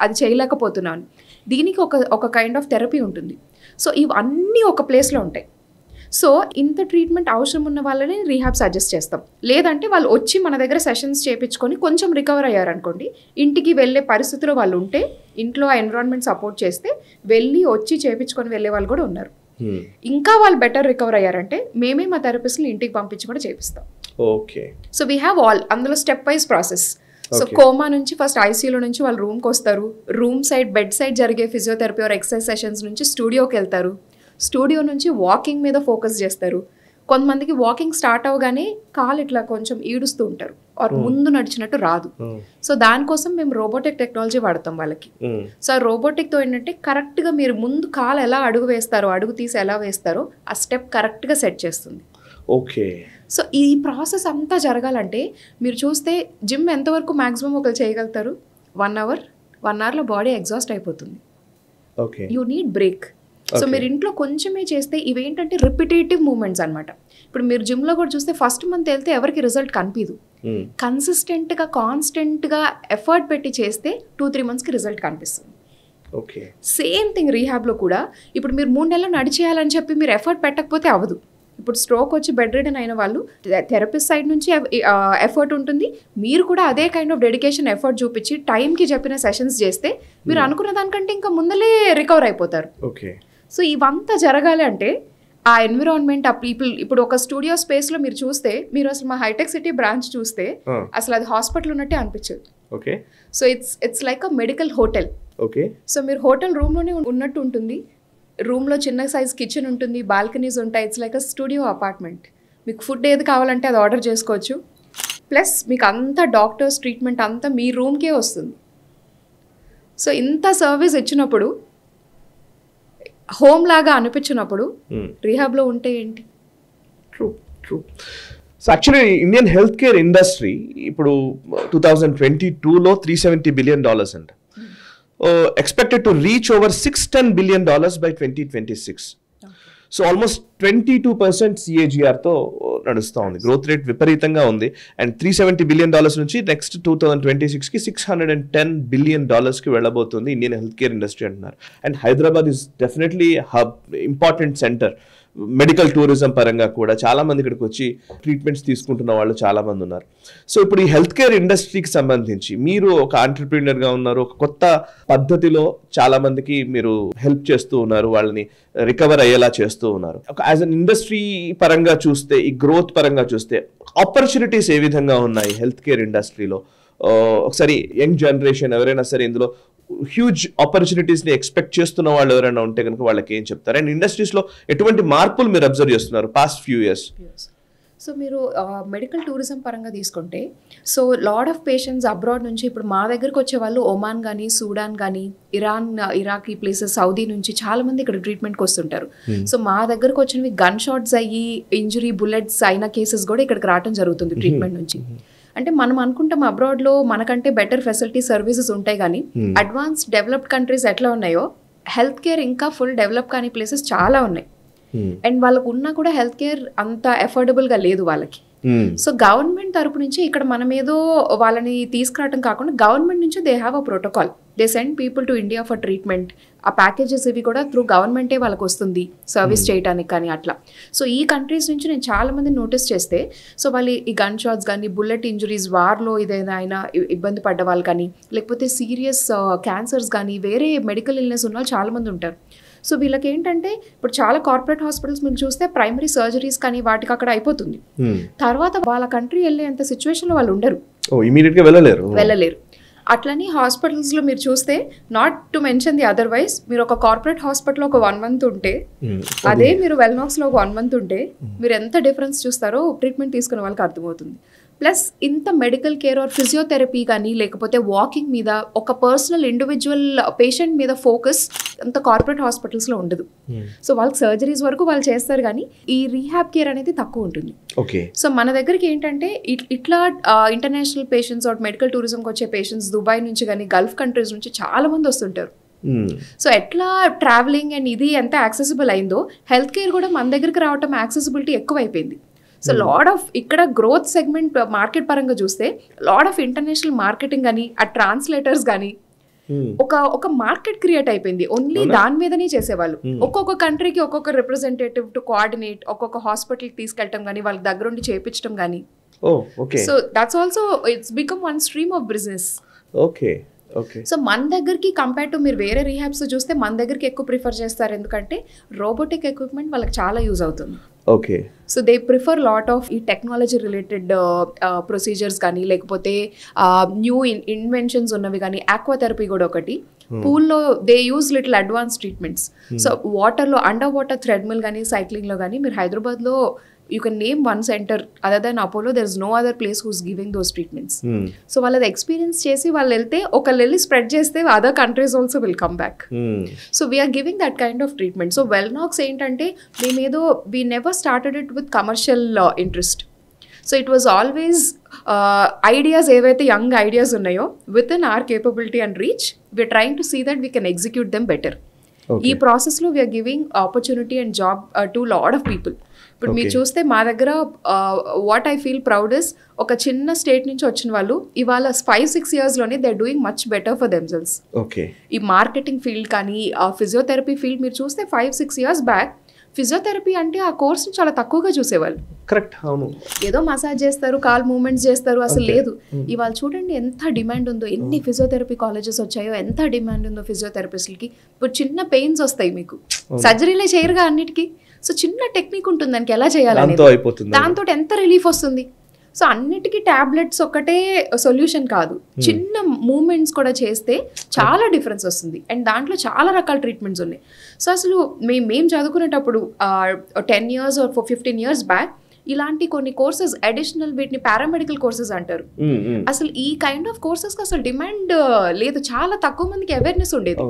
అది చేయలేకపోతున్నాను. దీనికి ఒక కైండ్ ఆఫ్ థెరపీ ఉంటుంది. సో ఇవన్నీ ఒక ప్లేస్లో ఉంటాయి. సో ఇంత ట్రీట్మెంట్ అవసరం ఉన్న వాళ్ళని రీహాబ్ సజెస్ట్ చేస్తాం. లేదంటే వాళ్ళు వచ్చి మన దగ్గర సెషన్స్ చేయించుకొని కొంచెం రికవర్ అయ్యారనుకోండి, ఇంటికి వెళ్ళే పరిస్థితిలో వాళ్ళు ఉంటే ఇంట్లో ఆ ఎన్విరాన్మెంట్ సపోర్ట్ చేస్తే వెళ్ళి వచ్చి చేయించుకొని వెళ్ళే వాళ్ళు కూడా ఉన్నారు. ఇంకా వాళ్ళు బెటర్ రికవర్ అయ్యారంటే మేమే మా థెరపిస్ట్ని ఇంటికి పంపించి కూడా చేపిస్తాం. Okay. So we have all, అందులో step wise process. So coma నుంచి ఫస్ట్ ఐసీయూలో నుంచి వాళ్ళు రూమ్కి వస్తారు, రూమ్ సైడ్ బెడ్ సైడ్ జరిగే ఫిజియోథెరపీ ఆర్ ఎక్సర్సైజ్ సెషన్స్ నుంచి స్టూడియోకి వెళ్తారు, స్టూడియో నుంచి వాకింగ్ మీద ఫోకస్ చేస్తారు. కొంతమందికి వాకింగ్ స్టార్ట్ అవగానే కాలు ఇట్లా కొంచెం ఈడుస్తూ ఉంటారు, ఆర్ ముందు నడిచినట్టు రాదు. సో దానికోసం మేము రోబోటిక్ టెక్నాలజీ వాడతాం వాళ్ళకి. సో ఆ రోబోటిక్తో ఏంటంటే కరెక్ట్గా మీరు ముందు కాలు ఎలా అడుగు వేస్తారో, అడుగు తీసి ఎలా వేస్తారో ఆ స్టెప్ కరెక్ట్గా సెట్ చేస్తుంది. ఓకే. సో ఈ ప్రాసెస్ అంతా జరగాలంటే మీరు చూస్తే జిమ్ ఎంతవరకు మ్యాక్సిమం ఒకరు చేయగలుగుతారు? 1 hour. 1 hourలో బాడీ ఎగ్జాస్ట్ అయిపోతుంది. You need break. సో మీరు ఇంట్లో కొంచెమే చేస్తే ఇవేంటంటే రిపిటేటివ్ మూమెంట్స్ అనమాట. ఇప్పుడు మీరు జిమ్లో కూడా చూస్తే ఫస్ట్ మంత్ వెళ్తే ఎవరికి రిజల్ట్ కనిపించదు. కన్సిస్టెంట్గా కాన్స్టెంట్గా ఎఫర్ట్ పెట్టి చేస్తే 2-3 monthsకి రిజల్ట్ కనిపిస్తుంది. ఓకే. సేమ్ థింగ్ రీహాబ్లో కూడా. ఇప్పుడు మీరు 3 నెలలు నడిచేయాలని చెప్పి మీరు ఎఫర్ట్ పెట్టకపోతే అవ్వదు. ఇప్పుడు స్ట్రోక్ వచ్చి బెడ్ రిడన్ అయిన వాళ్ళు థెరపిస్ట్ సైడ్ నుంచి ఎఫర్ట్ ఉంటుంది, మీరు కూడా అదే కైండ్ ఆఫ్ డెడికేషన్ ఎఫర్ట్ చూపించి టైంకి చెప్పిన సెషన్స్ చేస్తే మీరు అనుకున్న దానికంటే ఇంకా ముందలే రికవర్ అయిపోతారు. ఓకే. సో ఇవంతా జరగాలి అంటే ఆ ఎన్విరాన్మెంట్, ఆ పీపుల్. ఇప్పుడు ఒక స్టూడియో స్పేస్లో మీరు చూస్తే, మీరు అసలు మా హైటెక్ సిటీ బ్రాంచ్ చూస్తే అసలు అది హాస్పిటల్ ఉన్నట్టే అనిపించదు. Okay. So it's like a medical hotel. Okay. So మీరు హోటల్ రూమ్లోనే ఉన్నట్టు ఉంటుంది. రూమ్లో చిన్న సైజ్ కిచెన్ ఉంటుంది, బాల్కనీస్ ఉంటాయి. It's like a studio apartment. మీకు ఫుడ్ ఏది కావాలంటే అది ఆర్డర్ చేసుకోవచ్చు. ప్లస్ మీకు అంతా డాక్టర్స్ ట్రీట్మెంట్ అంతా మీ రూమ్కే వస్తుంది. సో ఇంత సర్వీస్ ఇచ్చినప్పుడు, హోమ్ లాగా అనిపించినప్పుడు రీహాబ్లో ఉంటే ఏంటి? True. So actually Indian health care industry ఇప్పుడు 2022లో $370 billion అంట. Expected to reach over $610 billion by 2026. So almost 22% CAGRతో నడుస్తూ ఉంది. గ్రోత్ రేట్ విపరీతంగా ఉంది. అండ్ $370 billion నుంచి నెక్స్ట్ 2026కి $610 billion వెళ్ళబోతుంది ఇండియన్ హెల్త్ కేర్ ఇండస్ట్రీ అంటున్నారు. And Hyderabad is definitely hub, important centre. Medical tourism పరంగా కూడా చాలా మంది ఇక్కడికి వచ్చి ట్రీట్మెంట్స్ తీసుకుంటున్న వాళ్ళు చాలా మంది ఉన్నారు. సో ఇప్పుడు ఈ హెల్త్ కేర్ ఇండస్ట్రీకి సంబంధించి మీరు ఒక ఆంటర్‌ప్రెన్యూర్‌గా ఉన్నారు, ఒక కొత్త పద్ధతిలో చాలా మందికి మీరు హెల్ప్ చేస్తూ ఉన్నారు, వాళ్ళని రికవర్ అయ్యేలా చేస్తూ ఉన్నారు. ఒక యాజ్ అన్ ఇండస్ట్రీ పరంగా చూస్తే, ఈ గ్రోత్ పరంగా చూస్తే ఆపర్చునిటీస్ ఏ విధంగా ఉన్నాయి హెల్త్ కేర్ ఇండస్ట్రీలో? ఒకసారి యంగ్ జనరేషన్ ఎవరైనా సరే ఇందులో హ్యూజ్ ఆపర్చునిటీస్ని ఎక్స్పెక్ట్ చేస్తున్న వాళ్ళు ఎవరైనా ఉంటే కనుక వాళ్ళకి ఏం చెప్తారు? అండ్ ఇండస్ట్రీస్లో ఎటువంటి మార్పులు మీరు అబ్జర్వ్ చేస్తున్నారు పాస్ట్ ఫ్యూ ఇయర్స్? సో మీరు మెడికల్ టూరిజం పరంగా తీసుకుంటే, so lot of patients abroad నుంచి ఇప్పుడు మా దగ్గరకు వచ్చే వాళ్ళు ఒమాన్ కానీ, సూడాన్ కానీ, ఇరాన్, ఇరాక్ ఈ ప్లేసెస్, సౌదీ నుంచి చాలా మంది ఇక్కడ ట్రీట్మెంట్కి వస్తుంటారు. సో మా దగ్గరకు వచ్చినవి గన్ షాట్స్ అయ్యి ఇంజురీ, బుల్లెట్స్ అయిన కేసెస్ కూడా ఇక్కడికి రావడం జరుగుతుంది ట్రీట్మెంట్ నుంచి. అంటే మనం అనుకుంటాం అబ్రాడ్లో మనకంటే బెటర్ ఫెసిలిటీ సర్వీసెస్ ఉంటాయి, కానీ అడ్వాన్స్ డెవలప్డ్ కంట్రీస్ ఎట్లా ఉన్నాయో హెల్త్ కేర్ ఇంకా ఫుల్ డెవలప్ కాని ప్లేసెస్ చాలా ఉన్నాయి. అండ్ వాళ్ళకు ఉన్నా కూడా హెల్త్ కేర్ అంత అఫోర్డబుల్గా లేదు వాళ్ళకి. సో గవర్నమెంట్ తరపు నుంచి ఇక్కడ మనం ఏదో వాళ్ళని తీసుకురావడం కాకుండా గవర్నమెంట్ నుంచి they have a protocol, they send people to India for treatment. ఆ ప్యాకేజెస్ ఇవి కూడా త్రూ గవర్నమెంటే వాళ్ళకి వస్తుంది సర్వీస్ చేయడానికి కానీ అట్లా. సో ఈ కంట్రీస్ నుంచి నేను చాలా మంది నోటీస్ చేస్తే, సో వాళ్ళు ఈ గన్ షాట్స్ కానీ, బుల్లెట్ ఇంజురీస్, వార్లో ఏదైనా ఇబ్బంది పడ్డ వాళ్ళు కానీ, లేకపోతే సీరియస్ క్యాన్సర్స్ కానీ, వేరే మెడికల్ ఇల్నెస్ ఉన్న వాళ్ళు చాలా మంది ఉంటారు. సో వీళ్ళకి ఏంటంటే ఇప్పుడు చాలా కార్పొరేట్ హాస్పిటల్స్ మీరు చూస్తే ప్రైమరీ సర్జరీస్ కానీ వాటికి అక్కడ అయిపోతుంది. తర్వాత వాళ్ళ కంట్రీ వెళ్ళేంత సిచ్యువేషన్లో వాళ్ళు ఉండరు, వెళ్ళలేరు. అట్లని హాస్పిటల్స్లో మీరు చూస్తే, not to mention the otherwise, మీరు ఒక కార్పొరేట్ హాస్పిటల్లో ఒక 1 month ఉంటే, అదే మీరు వెల్నాక్స్లో ఒక 1 month ఉంటే మీరు ఎంత డిఫరెన్స్ చూస్తారో ట్రీట్మెంట్ తీసుకునే వాళ్ళకి అర్థమవుతుంది. ప్లస్ ఇంత మెడికల్ కేర్ ఆర్ ఫిజియోథెరపీ కానీ లేకపోతే వాకింగ్ మీద ఒక పర్సనల్ ఇండివిజువల్ పేషెంట్ మీద ఫోకస్ అంత కార్పొరేట్ హాస్పిటల్స్లో ఉండదు. సో వాళ్ళకి సర్జరీస్ వరకు వాళ్ళు చేస్తారు కానీ ఈ రీహాబ్ కేర్ అనేది తక్కువ ఉంటుంది. సో మన దగ్గరికి ఏంటంటే ఇట్లా ఇంటర్నేషనల్ పేషెంట్స్ ఆర్ మెడికల్ టూరిజంకి వచ్చే పేషెంట్స్ దుబాయ్ నుంచి కానీ గల్ఫ్ కంట్రీస్ నుంచి చాలా మంది వస్తుంటారు. సో ఎట్లా ట్రావెలింగ్ అండ్ ఇది ఎంత యాక్సెసిబుల్ అయిందో హెల్త్ కేర్ కూడా మన దగ్గరికి రావటం యాక్సెసిబిలిటీ ఎక్కువ అయిపోయింది. సో లాడ్ ఆఫ్ ఇక్కడ గ్రోత్ సెగ్మెంట్ మార్కెట్ పరంగా చూస్తే లాడ్ ఆఫ్ ఇంటర్నేషనల్ మార్కెటింగ్ కానీ ఆ ట్రాన్స్లేటర్స్ కానీ ఒక మార్కెట్ క్రియేట్ అయిపోయింది. ఓన్లీ దాని మీదనే చేసేవాళ్ళు. ఒక్కొక్క కంట్రీకి ఒక్కొక్క రిప్రజెంటేటివ్ టు కోఆర్డినేట్, ఒక్కొక్క హాస్పిటల్కి తీసుకెళ్ళటం కానీ వాళ్ళ దగ్గర ఉండి చేయించడం కానీ. So that's also it's become one stream of business. So మన దగ్గరికి కంపేర్ టు మీరు వేరే రీహాబ్స్ చూస్తే మన దగ్గరికి ఎక్కువ ప్రిఫర్ చేస్తారు, ఎందుకంటే రోబోటిక్ ఎక్విప్మెంట్ వాళ్ళకి చాలా యూజ్ అవుతుంది. So they prefer lot of ఈ టెక్నాలజీ రిలేటెడ్ ప్రొసీజర్స్ కానీ లేకపోతే న్యూ ఇన్వెన్షన్స్ ఉన్నవి కానీ. ఆక్వా థెరపీ కూడా ఒకటి. పూల్లో they use little advance treatments. So వాటర్లో అండర్ వాటర్ థ్రెడ్మిల్ కానీ సైక్లింగ్లో కానీ మీరు హైదరాబాద్లో you can name one center other than Apollo. There is no other place who's giving those treatments. So వాళ్ళది ఎక్స్పీరియన్స్ చేసి వాళ్ళు వెళ్తే ఒకళ్ళు వెళ్ళి స్ప్రెడ్ చేస్తే other countries also will come back. So we're giving that kind of treatment. So Wellnax ఏంటంటే మేమేదో we never started it with commercial interest. So it was always ideas ఏవైతే యంగ్ ఐడియాస్ ఉన్నాయో within our capability and reach we're trying to see that we can execute them better. ఈ ప్రాసెస్లో we're giving opportunity and job to lot of people. ఇప్పుడు మీరు చూస్తే మా దగ్గర what I feel proud is ఒక చిన్న స్టేట్ నుంచి వచ్చిన వాళ్ళు ఇవాళ 5-6 yearsలోనే they are doing much better for themselves. ఈ మార్కెటింగ్ ఫీల్డ్ కానీ ఫిజియోథెరపీ ఫీల్డ్ మీరు చూస్తే 5-6 years బ్యాక్ ఫిజియోథెరపీ అంటే ఆ కోర్స్ని చాలా తక్కువగా చూసేవాళ్ళు. కరెక్ట్, అవును. ఏదో మసాజ్ చేస్తారు, కాల్ మూవ్మెంట్స్ చేస్తారు, అసలు లేదు. ఇవాళ చూడండి ఎంత డిమాండ్ ఉందో, ఎన్ని ఫిజియోథెరపీ కాలేజెస్ వచ్చాయో, ఎంత డిమాండ్ ఉందో ఫిజియోథెరపిస్ట్లకి. ఇప్పుడు చిన్న పెయిన్స్ వస్తాయి మీకు, సర్జరీలే చేయరుగా అన్నిటికీ. సో చిన్న టెక్నిక్ ఉంటుంది దానికి ఎలా చేయాలి, దాంతో ఎంత రిలీఫ్ వస్తుంది. సో అన్నిటికీ టాబ్లెట్స్ ఒక్కటే సొల్యూషన్ కాదు, చిన్న మూమెంట్స్ కూడా చేస్తే చాలా డిఫరెన్స్ వస్తుంది. అండ్ దాంట్లో చాలా రకాల ట్రీట్మెంట్స్ ఉన్నాయి. సో అసలు మేము చదువుకునేటప్పుడు 10 years or 15 years బ్యాక్ ఇలాంటి కొన్ని కోర్సెస్ అడిషనల్ వీటిని పారామెడికల్ కోర్సెస్ అంటారు. అసలు ఈ కైండ్ ఆఫ్ కోర్సెస్కి అసలు డిమాండ్ లేదు, చాలా తక్కువ మందికి అవేర్నెస్ ఉండేది.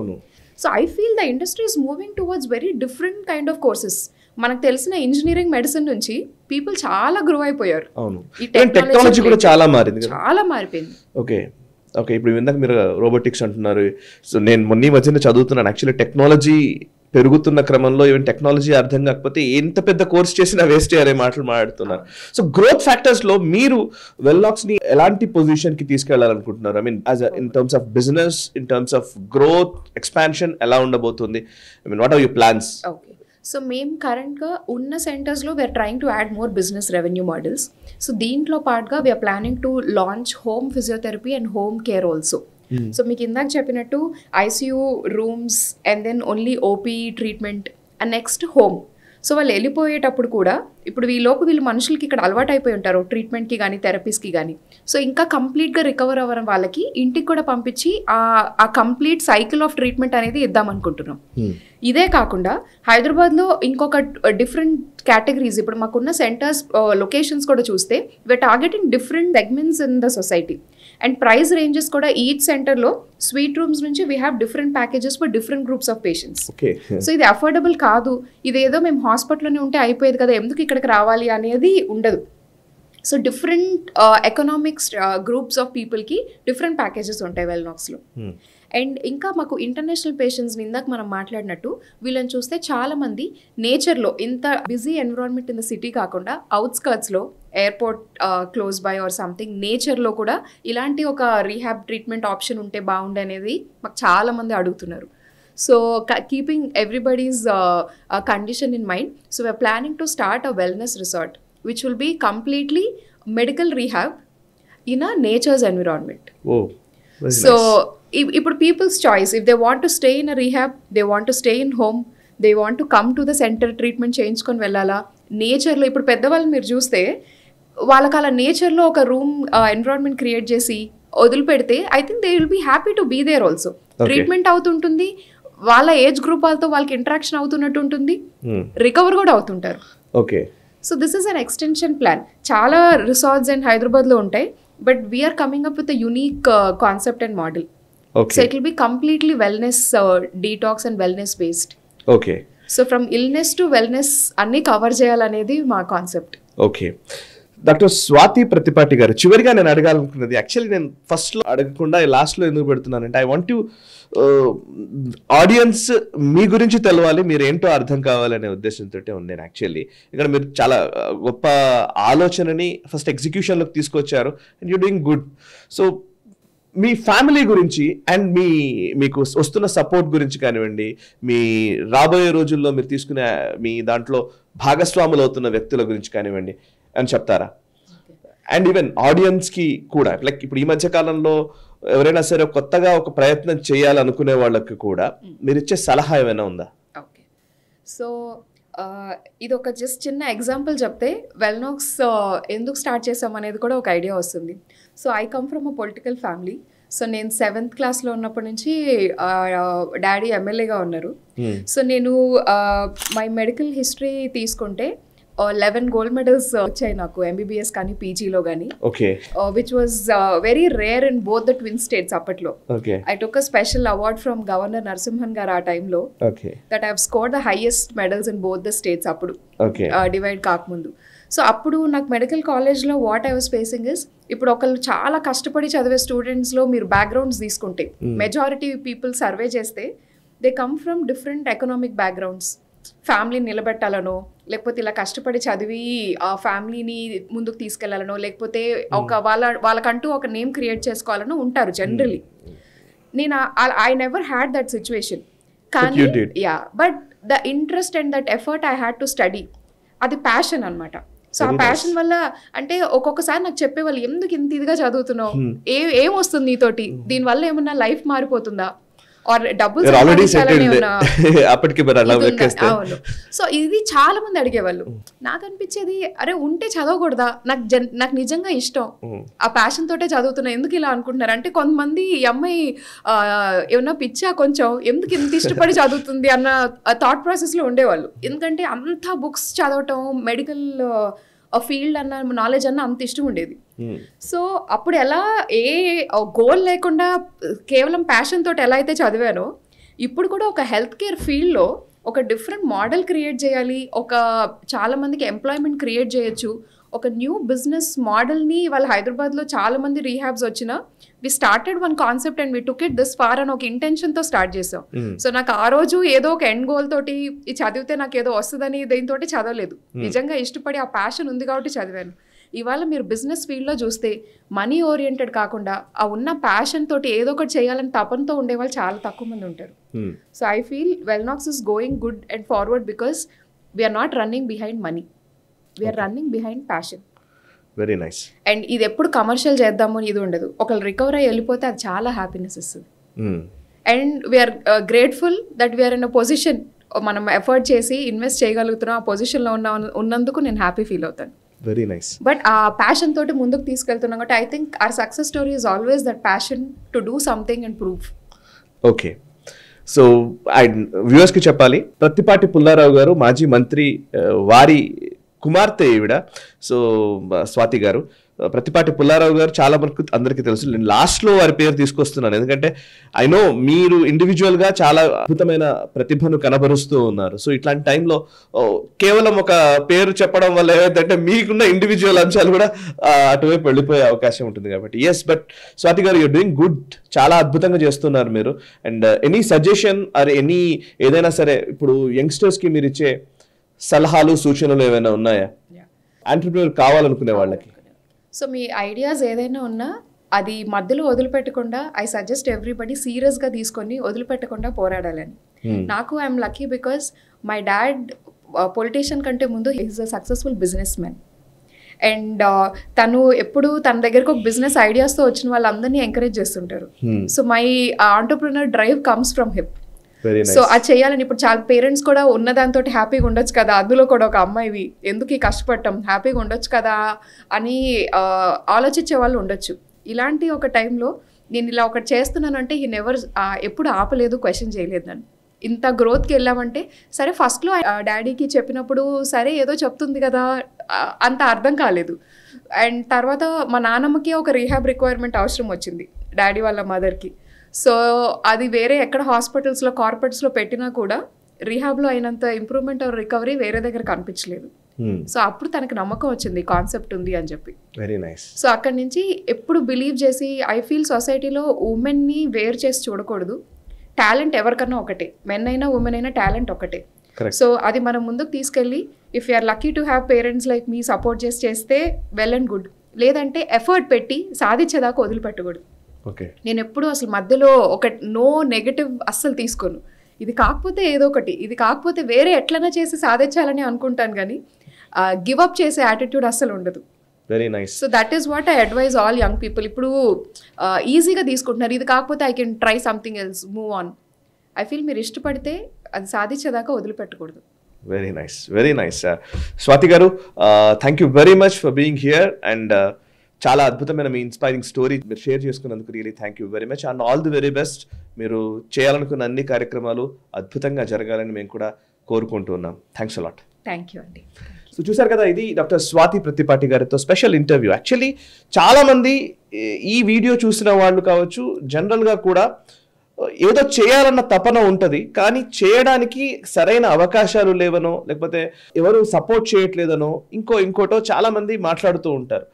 So I feel the industry is moving towards very different kind of courses. మనకు తెలిసిన ఇంజనీరింగ్ మెడిసిన్ నుంచి పీపుల్ చాలా గ్రో అయిపోయారు. ఈ టెక్నాలజీ కూడా చాలా మారింది, చాలా మారిపోయింది. ఓకే, ఇప్పుడు ఇందాక మీరు రోబోటిక్స్ అంటున్నారు. సో నేను మొన్న మధ్యన చదువుతున్నాను, యాక్చువల్లీ టెక్నాలజీ పెరుగుతున్న క్రమంలో ఈవెన్ టెక్నాలజీ అర్థం కాకపోతే ఎంత పెద్ద కోర్స్ చేసినా వేస్ట్ అయ్యే మాటలు మాట్లాడుతున్నారు. సో గ్రోత్ ఫ్యాక్టర్స్ లో మీరు వెల్నాక్స్ ని ఎలాంటి పొజిషన్ కి తీసుకెళ్లాలనుకుంటున్నారు? I mean in terms of business, in terms of growth, expansion ఎలా ఉండబోతుంది? I mean what are your plans? So మేము కరెంట్గా ఉన్న సెంటర్స్లో we are trying to add more business revenue models. So దీంట్లో పాటుగా we are planning to launch home physiotherapy and home care also. So మీకు ఇందాక చెప్పినట్టు ICU rooms and then only OP treatment and next home. So వాళ్ళు వెళ్ళిపోయేటప్పుడు కూడా ఇప్పుడు వీళ్ళు మనుషులకి ఇక్కడ అలవాటు అయిపోయి ఉంటారు ట్రీట్మెంట్కి కానీ థెరపీస్కి కానీ. సో ఇంకా కంప్లీట్గా రికవర్ అవ్వడం వాళ్ళకి ఇంటికి కూడా పంపించి ఆ కంప్లీట్ సైకిల్ ఆఫ్ ట్రీట్మెంట్ అనేది ఇద్దాం అనుకుంటున్నాం. ఇదే కాకుండా హైదరాబాద్లో ఇంకొక డిఫరెంట్ కేటగిరీస్, ఇప్పుడు మాకున్న సెంటర్స్ లొకేషన్స్ కూడా చూస్తే we're targeting different segments in the society and price ranges కూడా. ఈచ్ సెంటర్లో స్వీట్ రూమ్స్ నుంచి we have different packages for different groups of patients. So ఇది అఫోర్డబుల్ కాదు, ఇదేదో మేము హాస్పిటల్లోనే ఉంటే అయిపోయేది కదా, ఎందుకు ఇక్కడికి రావాలి అనేది ఉండదు. So different economics groups of పీపుల్కి డిఫరెంట్ ప్యాకేజెస్ ఉంటాయి వెల్నాక్స్లో. అండ్ ఇంకా మాకు ఇంటర్నేషనల్ పేషెంట్స్ని ఇందాక మనం మాట్లాడినట్టు వీళ్ళని చూస్తే చాలామంది నేచర్లో, ఇంత busy environment in the city కాకుండా అవుట్స్కర్ట్స్లో airport close by or something నేచర్లో కూడా ఇలాంటి ఒక రీహాబ్ ట్రీట్మెంట్ ఆప్షన్ ఉంటే బాగుండే అనేది మాకు చాలామంది అడుగుతున్నారు. So keeping everybody's condition in mind, so we're planning to start a wellness resort which will be completely medical rehab in a nature's environment. Oh, so ఇప్పుడు people's choice, if they want to stay in a rehab, they want to stay in home, they want to come to the center treatment చేయించుకొని వెళ్ళాలా. నేచర్లో ఇప్పుడు పెద్దవాళ్ళు మీరు చూస్తే వాళ్ళకి అలా నేచర్లో ఒక రూమ్ ఎన్విరాన్మెంట్ క్రియేట్ చేసి వదిలిపెడితే I think they will be happy to be there also. Treatment అవుతుంటుంది, వాళ్ళ ఏజ్ గ్రూప్ వాళ్ళతో వాళ్ళకి ఇంటరాక్షన్ అవుతున్నట్టు ఉంటుంది, రికవర్ కూడా అవుతుంటారు. Okay, so this is an extension plan. చాలా రిసార్ట్స్ అండ్ హైదరాబాద్లో ఉంటాయి, but we're coming up with a unique concept and model. So it will be completely wellness detox and wellness based. Okay. So from illness to wellness అన్ని cover చేయాలనేది మా concept. Okay. Doctor Swathi Prathipati గారు, చివరిగా నేను అడగాలనుకున్నది, actually నేను ఫస్ట్లో అడగకుండా లాస్ట్లో ఎందుకు పెడుతున్నానంటే, ఐ వాంట్ టు ఆడియన్స్ మీ గురించి తెలవాలి, మీరు ఏంటో అర్థం కావాలనే ఉద్దేశంతో ఉన్నాను. యాక్చువల్లీ ఇక్కడ మీరు చాలా గొప్ప ఆలోచనని ఫస్ట్ ఎగ్జిక్యూషన్లోకి తీసుకొచ్చారు, and you doing good. So me family గురించి అండ్ మీకు వస్తున్న సపోర్ట్ గురించి కానివ్వండి, మీ రాబోయే రోజుల్లో మీరు తీసుకునే మీ దాంట్లో భాగస్వాములు అవుతున్న వ్యక్తుల గురించి కానివ్వండి అని చెప్తారా? అండ్ ఈవెన్ ఆడియన్స్కి కూడా, లైక్ ఇప్పుడు ఈ మధ్య కాలంలో ఎవరైనా సరే కొత్తగా ఒక ప్రయత్నం చేయాలనుకునే వాళ్ళకి కూడా మీరు ఇచ్చే సలహా ఏమైనా ఉందా? ఓకే. సో ఇది ఒక జస్ట్ చిన్న ఎగ్జాంపుల్ చెప్తే వెల్నాక్స్ ఎందుకు స్టార్ట్ చేసాం అనేది కూడా ఒక ఐడియా వస్తుంది. So I come from a political family. So నేను 7th క్లాస్లో ఉన్నప్పటి నుంచి డాడీ ఎమ్మెల్యేగా ఉన్నారు. సో నేను మై మెడికల్ హిస్టరీ తీసుకుంటే 11 గోల్డ్ మెడల్స్ వచ్చాయి నాకు ఎంబీబీఎస్ కానీ పీజీలో కానీ, which was very rare in both the twin states అప్పట్లో. I took a special award from governor Narasimhan garu ఆ టైంలో, that I have scored the highest medals in both the states అప్పుడు, డివైడ్ కాకముందు. సో అప్పుడు నాకు మెడికల్ కాలేజ్లో what I was facing is, ఇప్పుడు ఒకళ్ళు చాలా కష్టపడి చదివే స్టూడెంట్స్లో మీరు బ్యాక్గ్రౌండ్స్ తీసుకుంటే మెజారిటీ పీపుల్ సర్వే చేస్తే they come from different economic backgrounds. ఫ్యామిలీని నిలబెట్టాలనో, లేకపోతే ఇలా కష్టపడి చదివి ఆ ఫ్యామిలీని ముందుకు తీసుకెళ్లాలనో, లేకపోతే ఒక వాళ్ళకంటూ ఒక నేమ్ క్రియేట్ చేసుకోవాలనో ఉంటారు జనరలీ. నేను I never had that situation. కానీ but the interest and that effort I had to study, అది ప్యాషన్ అనమాట. సో ఆ ప్యాషన్ వల్ల, అంటే ఒక్కొక్కసారి నాకు చెప్పేవాళ్ళు, ఎందుకు ఇంత ఇదిగా చదువుతున్నావు, ఏమొస్తుంది నీతోటి, దీనివల్ల ఏమన్నా లైఫ్ మారిపోతుందా, డబ్బులు. సో ఇది చాలా మంది అడిగేవాళ్ళు. నాకు అనిపించేది, అరే ఉంటే చదవకూడదా, నాకు నిజంగా ఇష్టం, ఆ ప్యాషన్ తోటే చదువుతున్నా, ఎందుకు ఇలా అనుకుంటున్నారు అంటే, కొంతమంది ఈ అమ్మాయి ఏమన్నా పిచ్చా కొంచెం, ఎందుకు ఇంత ఇష్టపడి చదువుతుంది అన్న థాట్ ప్రాసెస్ లో ఉండేవాళ్ళు. ఎందుకంటే అంతా బుక్స్ చదవటం, మెడికల్ ఫీల్డ్ అన్న నాలెడ్జ్ అన్న అంత ఇష్టం ఉండేది. సో అప్పుడు ఎలా గోల్ లేకుండా కేవలం ప్యాషన్ తోటి ఎలా అయితే చదివానో, ఇప్పుడు కూడా ఒక హెల్త్ కేర్ ఫీల్డ్లో ఒక డిఫరెంట్ మోడల్ క్రియేట్ చేయాలి, చాలా మందికి ఎంప్లాయ్మెంట్ క్రియేట్ చేయొచ్చు, ఒక న్యూ బిజినెస్ మోడల్ని వాళ్ళ హైదరాబాద్లో చాలా మంది రీహాబ్స్ వచ్చిన, we started one concept and we took it this far అని ఒక ఇంటెన్షన్తో స్టార్ట్ చేసాం. సో నాకు ఆ రోజు ఏదో ఒక ఎండ్ గోల్ తోటి ఇది చదివితే నాకు ఏదో వస్తుందని దీంతో చదవలేదు, నిజంగా ఇష్టపడి ఆ ప్యాషన్ ఉంది కాబట్టి చదివాను. ఇవాళ మీరు బిజినెస్ ఫీల్డ్లో చూస్తే మనీ ఓరియంటెడ్ కాకుండా ఆ ఉన్న ప్యాషన్ తోటి ఏదో ఒకటి చేయాలని తపనతో ఉండేవాళ్ళు చాలా తక్కువ మంది ఉంటారు. So I feel వెల్నాక్స్ is going good and forward because we are not running behind money, we're running behind passion. Very nice. And ఇది ఎప్పుడు కమర్షియల్ చేద్దాము అని ఇది ఉండదు, ఒకళ్ళు రికవర్ అయ్యి వెళ్ళిపోతే అది చాలా హ్యాపీనెస్ ఇస్తుంది. And we are grateful that we are in a position, మనం ఎఫర్ట్ చేసి ఇన్వెస్ట్ చేయగలుగుతున్నాం, ఆ పొజిషన్లో ఉన్నందుకు నేను హ్యాపీ ఫీల్ అవుతాను. Very nice. బట్ ఆ ప్యాషన్ తోటి ముందుకు తీసుకెళ్తున్నాం కాబట్టి I think our success story is always that passion to do something and prove. Okay. So వ్యూవర్స్కి చెప్పాలి, ప్రత్తిపాటి పుల్లారావు గారు మాజీ మంత్రి, వారి కుమార్తె ఈవిడ. సో స్వాతి గారు, ప్రత్తిపాటి పుల్లారావు గారు చాలా మనకు అందరికీ తెలుసు. నేను లాస్ట్లో వారి పేరు తీసుకొస్తున్నాను, ఎందుకంటే ఐ నో మీరు ఇండివిజువల్గా చాలా అద్భుతమైన ప్రతిభను కనబరుస్తూ ఉన్నారు. సో ఇట్లాంటి టైంలో కేవలం ఒక పేరు చెప్పడం వల్ల ఏమైందంటే మీకున్న ఇండివిజువల్ అంశాలు కూడా అటువైపు వెళ్ళిపోయే అవకాశం ఉంటుంది. కాబట్టి ఎస్, బట్ స్వాతి గారు, యూర్ డూయింగ్ గుడ్, చాలా అద్భుతంగా చేస్తున్నారు మీరు. అండ్ ఎనీ సజెషన్ ఆర్ ఏదైనా సరే, ఇప్పుడు యంగ్స్టర్స్కి మీరు ఇచ్చే సలహాలు సూచనలు ఏమైనా ఉన్నాయా ఎంటర్‌ప్రెన్యూర్ కావాలనుకునే వాళ్ళకి? సో మీ ఐడియాస్ ఏదైనా ఉన్నా అది మధ్యలో వదిలిపెట్టకుండా, ఐ సజెస్ట్ ఎవ్రీబడి సీరియస్గా తీసుకొని వదిలిపెట్టకుండా పోరాడాలని. నాకు I'm lucky because my dad politician కంటే ముందు is a successful business man. And తను ఎప్పుడు తన దగ్గరకు ఒక బిజినెస్ ఐడియాస్తో వచ్చిన వాళ్ళందరినీ ఎంకరేజ్ చేస్తుంటారు. So my entrepreneur drive comes from him. So అది చేయాలని, ఇప్పుడు చాలా పేరెంట్స్ కూడా ఉన్న దాంతో హ్యాపీగా ఉండొచ్చు కదా, అందులో కూడా ఒక అమ్మాయివి ఎందుకు ఈ కష్టపడటం, హ్యాపీగా ఉండొచ్చు కదా అని ఆలోచించే వాళ్ళు ఉండొచ్చు. ఇలాంటి ఒక టైంలో నేను ఇలా ఒకటి చేస్తున్నానంటే ఈ నెవర్ ఎప్పుడు ఆపలేదు, క్వశ్చన్ చేయలేదు. నన్ను ఇంత గ్రోత్కి వెళ్ళామంటే సరే, ఫస్ట్లో డాడీకి చెప్పినప్పుడు సరే ఏదో చెప్తుంది కదా అంత అర్థం కాలేదు. అండ్ తర్వాత మా నాన్నమ్మకి ఒక రీహాబ్ రిక్వైర్మెంట్ అవసరం వచ్చింది డాడీ వాళ్ళ మదర్కి. సో అది వేరే ఎక్కడ హాస్పిటల్స్లో కార్పొరేట్స్లో పెట్టినా కూడా రీహాబ్లో అయినంత ఇంప్రూవ్మెంట్ ఆర్ రికవరీ వేరే దగ్గర కనిపించలేదు. సో అప్పుడు తనకు నమ్మకం వచ్చింది కాన్సెప్ట్ ఉంది అని చెప్పి. Very nice. సో అక్కడి నుంచి ఎప్పుడు బిలీవ్ చేసి ఐ ఫీల్ సొసైటీలో ఉమెన్ని వేర్ చేసి చూడకూడదు. టాలెంట్ ఎవరికన్నా ఒకటే, మెన్ అయినా ఉమెన్ అయినా టాలెంట్ ఒకటే. సో అది మనం ముందుకు తీసుకెళ్ళి if you're lucky to have parents like me support చేస్తే వెల్ అండ్ గుడ్, లేదంటే ఎఫర్ట్ పెట్టి సాధించేదాకా వదిలిపెట్టకూడదు. నేను ఎప్పుడు అసలు మధ్యలో ఒక నో నెగటివ్ అస్సలు తీసుకోను. ఇది కాకపోతే ఏదో ఒకటి, ఇది కాకపోతే వేరే ఎట్లైనా చేసి సాధించాలని అనుకుంటాను, కానీ గివ్ అప్ చేసే యాటిట్యూడ్ అస్సలు ఉండదు. Very nice. So that is what I advise all young people. ఇప్పుడు ఈజీగా తీసుకుంటున్నారు, ఇది కాకపోతే I can try something else, move on. I feel మీరు ఇష్టపడితే అది సాధించేదాకా వదిలిపెట్టకూడదు. Very nice, very nice. Swathi garu, thank you very much for being here and చాలా అద్భుతమైన మీ ఇన్స్పైరింగ్ స్టోరీ మీరు షేర్ చేసుకున్నందుకు really thank you very much and all the very best. మీరు చేయాలనుకున్న అన్ని కార్యక్రమాలు అద్భుతంగా జరగాలని మేము కూడా కోరుకుంటున్నాం. Thanks a lot. థ్యాంక్ యూ అండి. సో చూసారు కదా, ఇది డాక్టర్ స్వాతి ప్రత్తిపాటి గారితో స్పెషల్ ఇంటర్వ్యూ. యాక్చువల్లీ చాలామంది ఈ వీడియో చూసిన వాళ్ళు కావచ్చు, జనరల్గా కూడా ఏదో చేయాలన్న తపన ఉంటుంది, కానీ చేయడానికి సరైన అవకాశాలు లేవనో, లేకపోతే ఎవరు సపోర్ట్ చేయట్లేదనో, ఇంకోటో చాలామంది మాట్లాడుతూ ఉంటారు.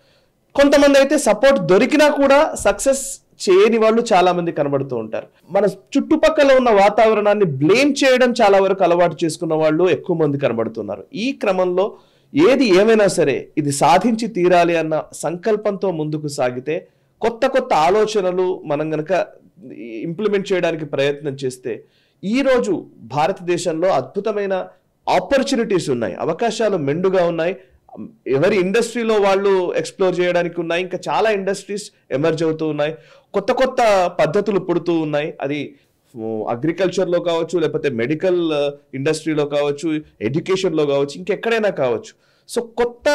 కొంతమంది అయితే సపోర్ట్ దొరికినా కూడా సక్సెస్ చేయని వాళ్ళు చాలా మంది కనబడుతూ ఉంటారు. మన చుట్టుపక్కల ఉన్న వాతావరణాన్ని బ్లేమ్ చేయడం చాలా వరకు అలవాటు చేసుకున్న వాళ్ళు ఎక్కువ మంది కనబడుతున్నారు. ఈ క్రమంలో ఏది ఏమైనా సరే ఇది సాధించి తీరాలి అన్న సంకల్పంతో ముందుకు సాగితే, కొత్త ఆలోచనలు మనం గనక ఇంప్లిమెంట్ చేయడానికి ప్రయత్నం చేస్తే, ఈరోజు భారతదేశంలో అద్భుతమైన ఆపర్చునిటీస్ ఉన్నాయి, అవకాశాలు మెండుగా ఉన్నాయి. ఎవరి ఇండస్ట్రీలో వాళ్ళు ఎక్స్ప్లోర్ చేయడానికి ఉన్నాయి. ఇంకా చాలా ఇండస్ట్రీస్ ఎమర్జ్ అవుతూ ఉన్నాయి, కొత్త పద్ధతులు పుడుతూ ఉన్నాయి. అది అగ్రికల్చర్లో కావచ్చు, లేకపోతే మెడికల్ ఇండస్ట్రీలో కావచ్చు, ఎడ్యుకేషన్లో కావచ్చు, ఇంకెక్కడైనా కావచ్చు. సో కొత్త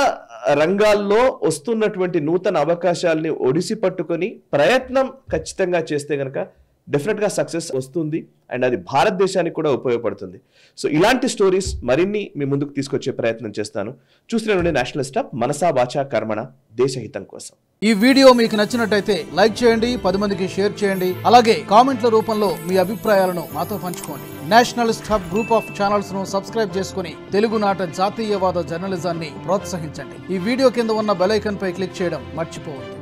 రంగాల్లో వస్తున్నటువంటి నూతన అవకాశాలని ఒడిసి పట్టుకొని ప్రయత్నం ఖచ్చితంగా చేస్తే కనుక డెఫినెట్గా సక్సెస్ వస్తుంది అండ్ అది భారతదేశానికి కూడా ఉపయోగపడుతుంది. సో ఇలాంటి స్టోరీస్ మరిన్ని మీ ముందుకు తీసుకొచ్చే ప్రయత్నం చేస్తాను. చూస్తూనే ఉండే నేషనల్ స్టాప్, మనసా వాచా కర్మణ, దేశహితం కోసం. ఈ వీడియో మీకు నచ్చినట్టయితే లైక్ చేయండి, 10 మందికి షేర్ చేయండి. అలాగే కామెంట్ల రూపంలో మీ అభిప్రాయాలను మాతో పంచుకోండి. Nationalist hub group of channels ను సబ్స్క్రైబ్ చేసుకుని తెలుగునాట జాతీయవాద జర్నలిజాన్ని ప్రోత్సహించండి. ఈ వీడియో కింద ఉన్న బెల్ ఐకాన్ పై క్లిక్ చేయడం మర్చిపోవద్దు.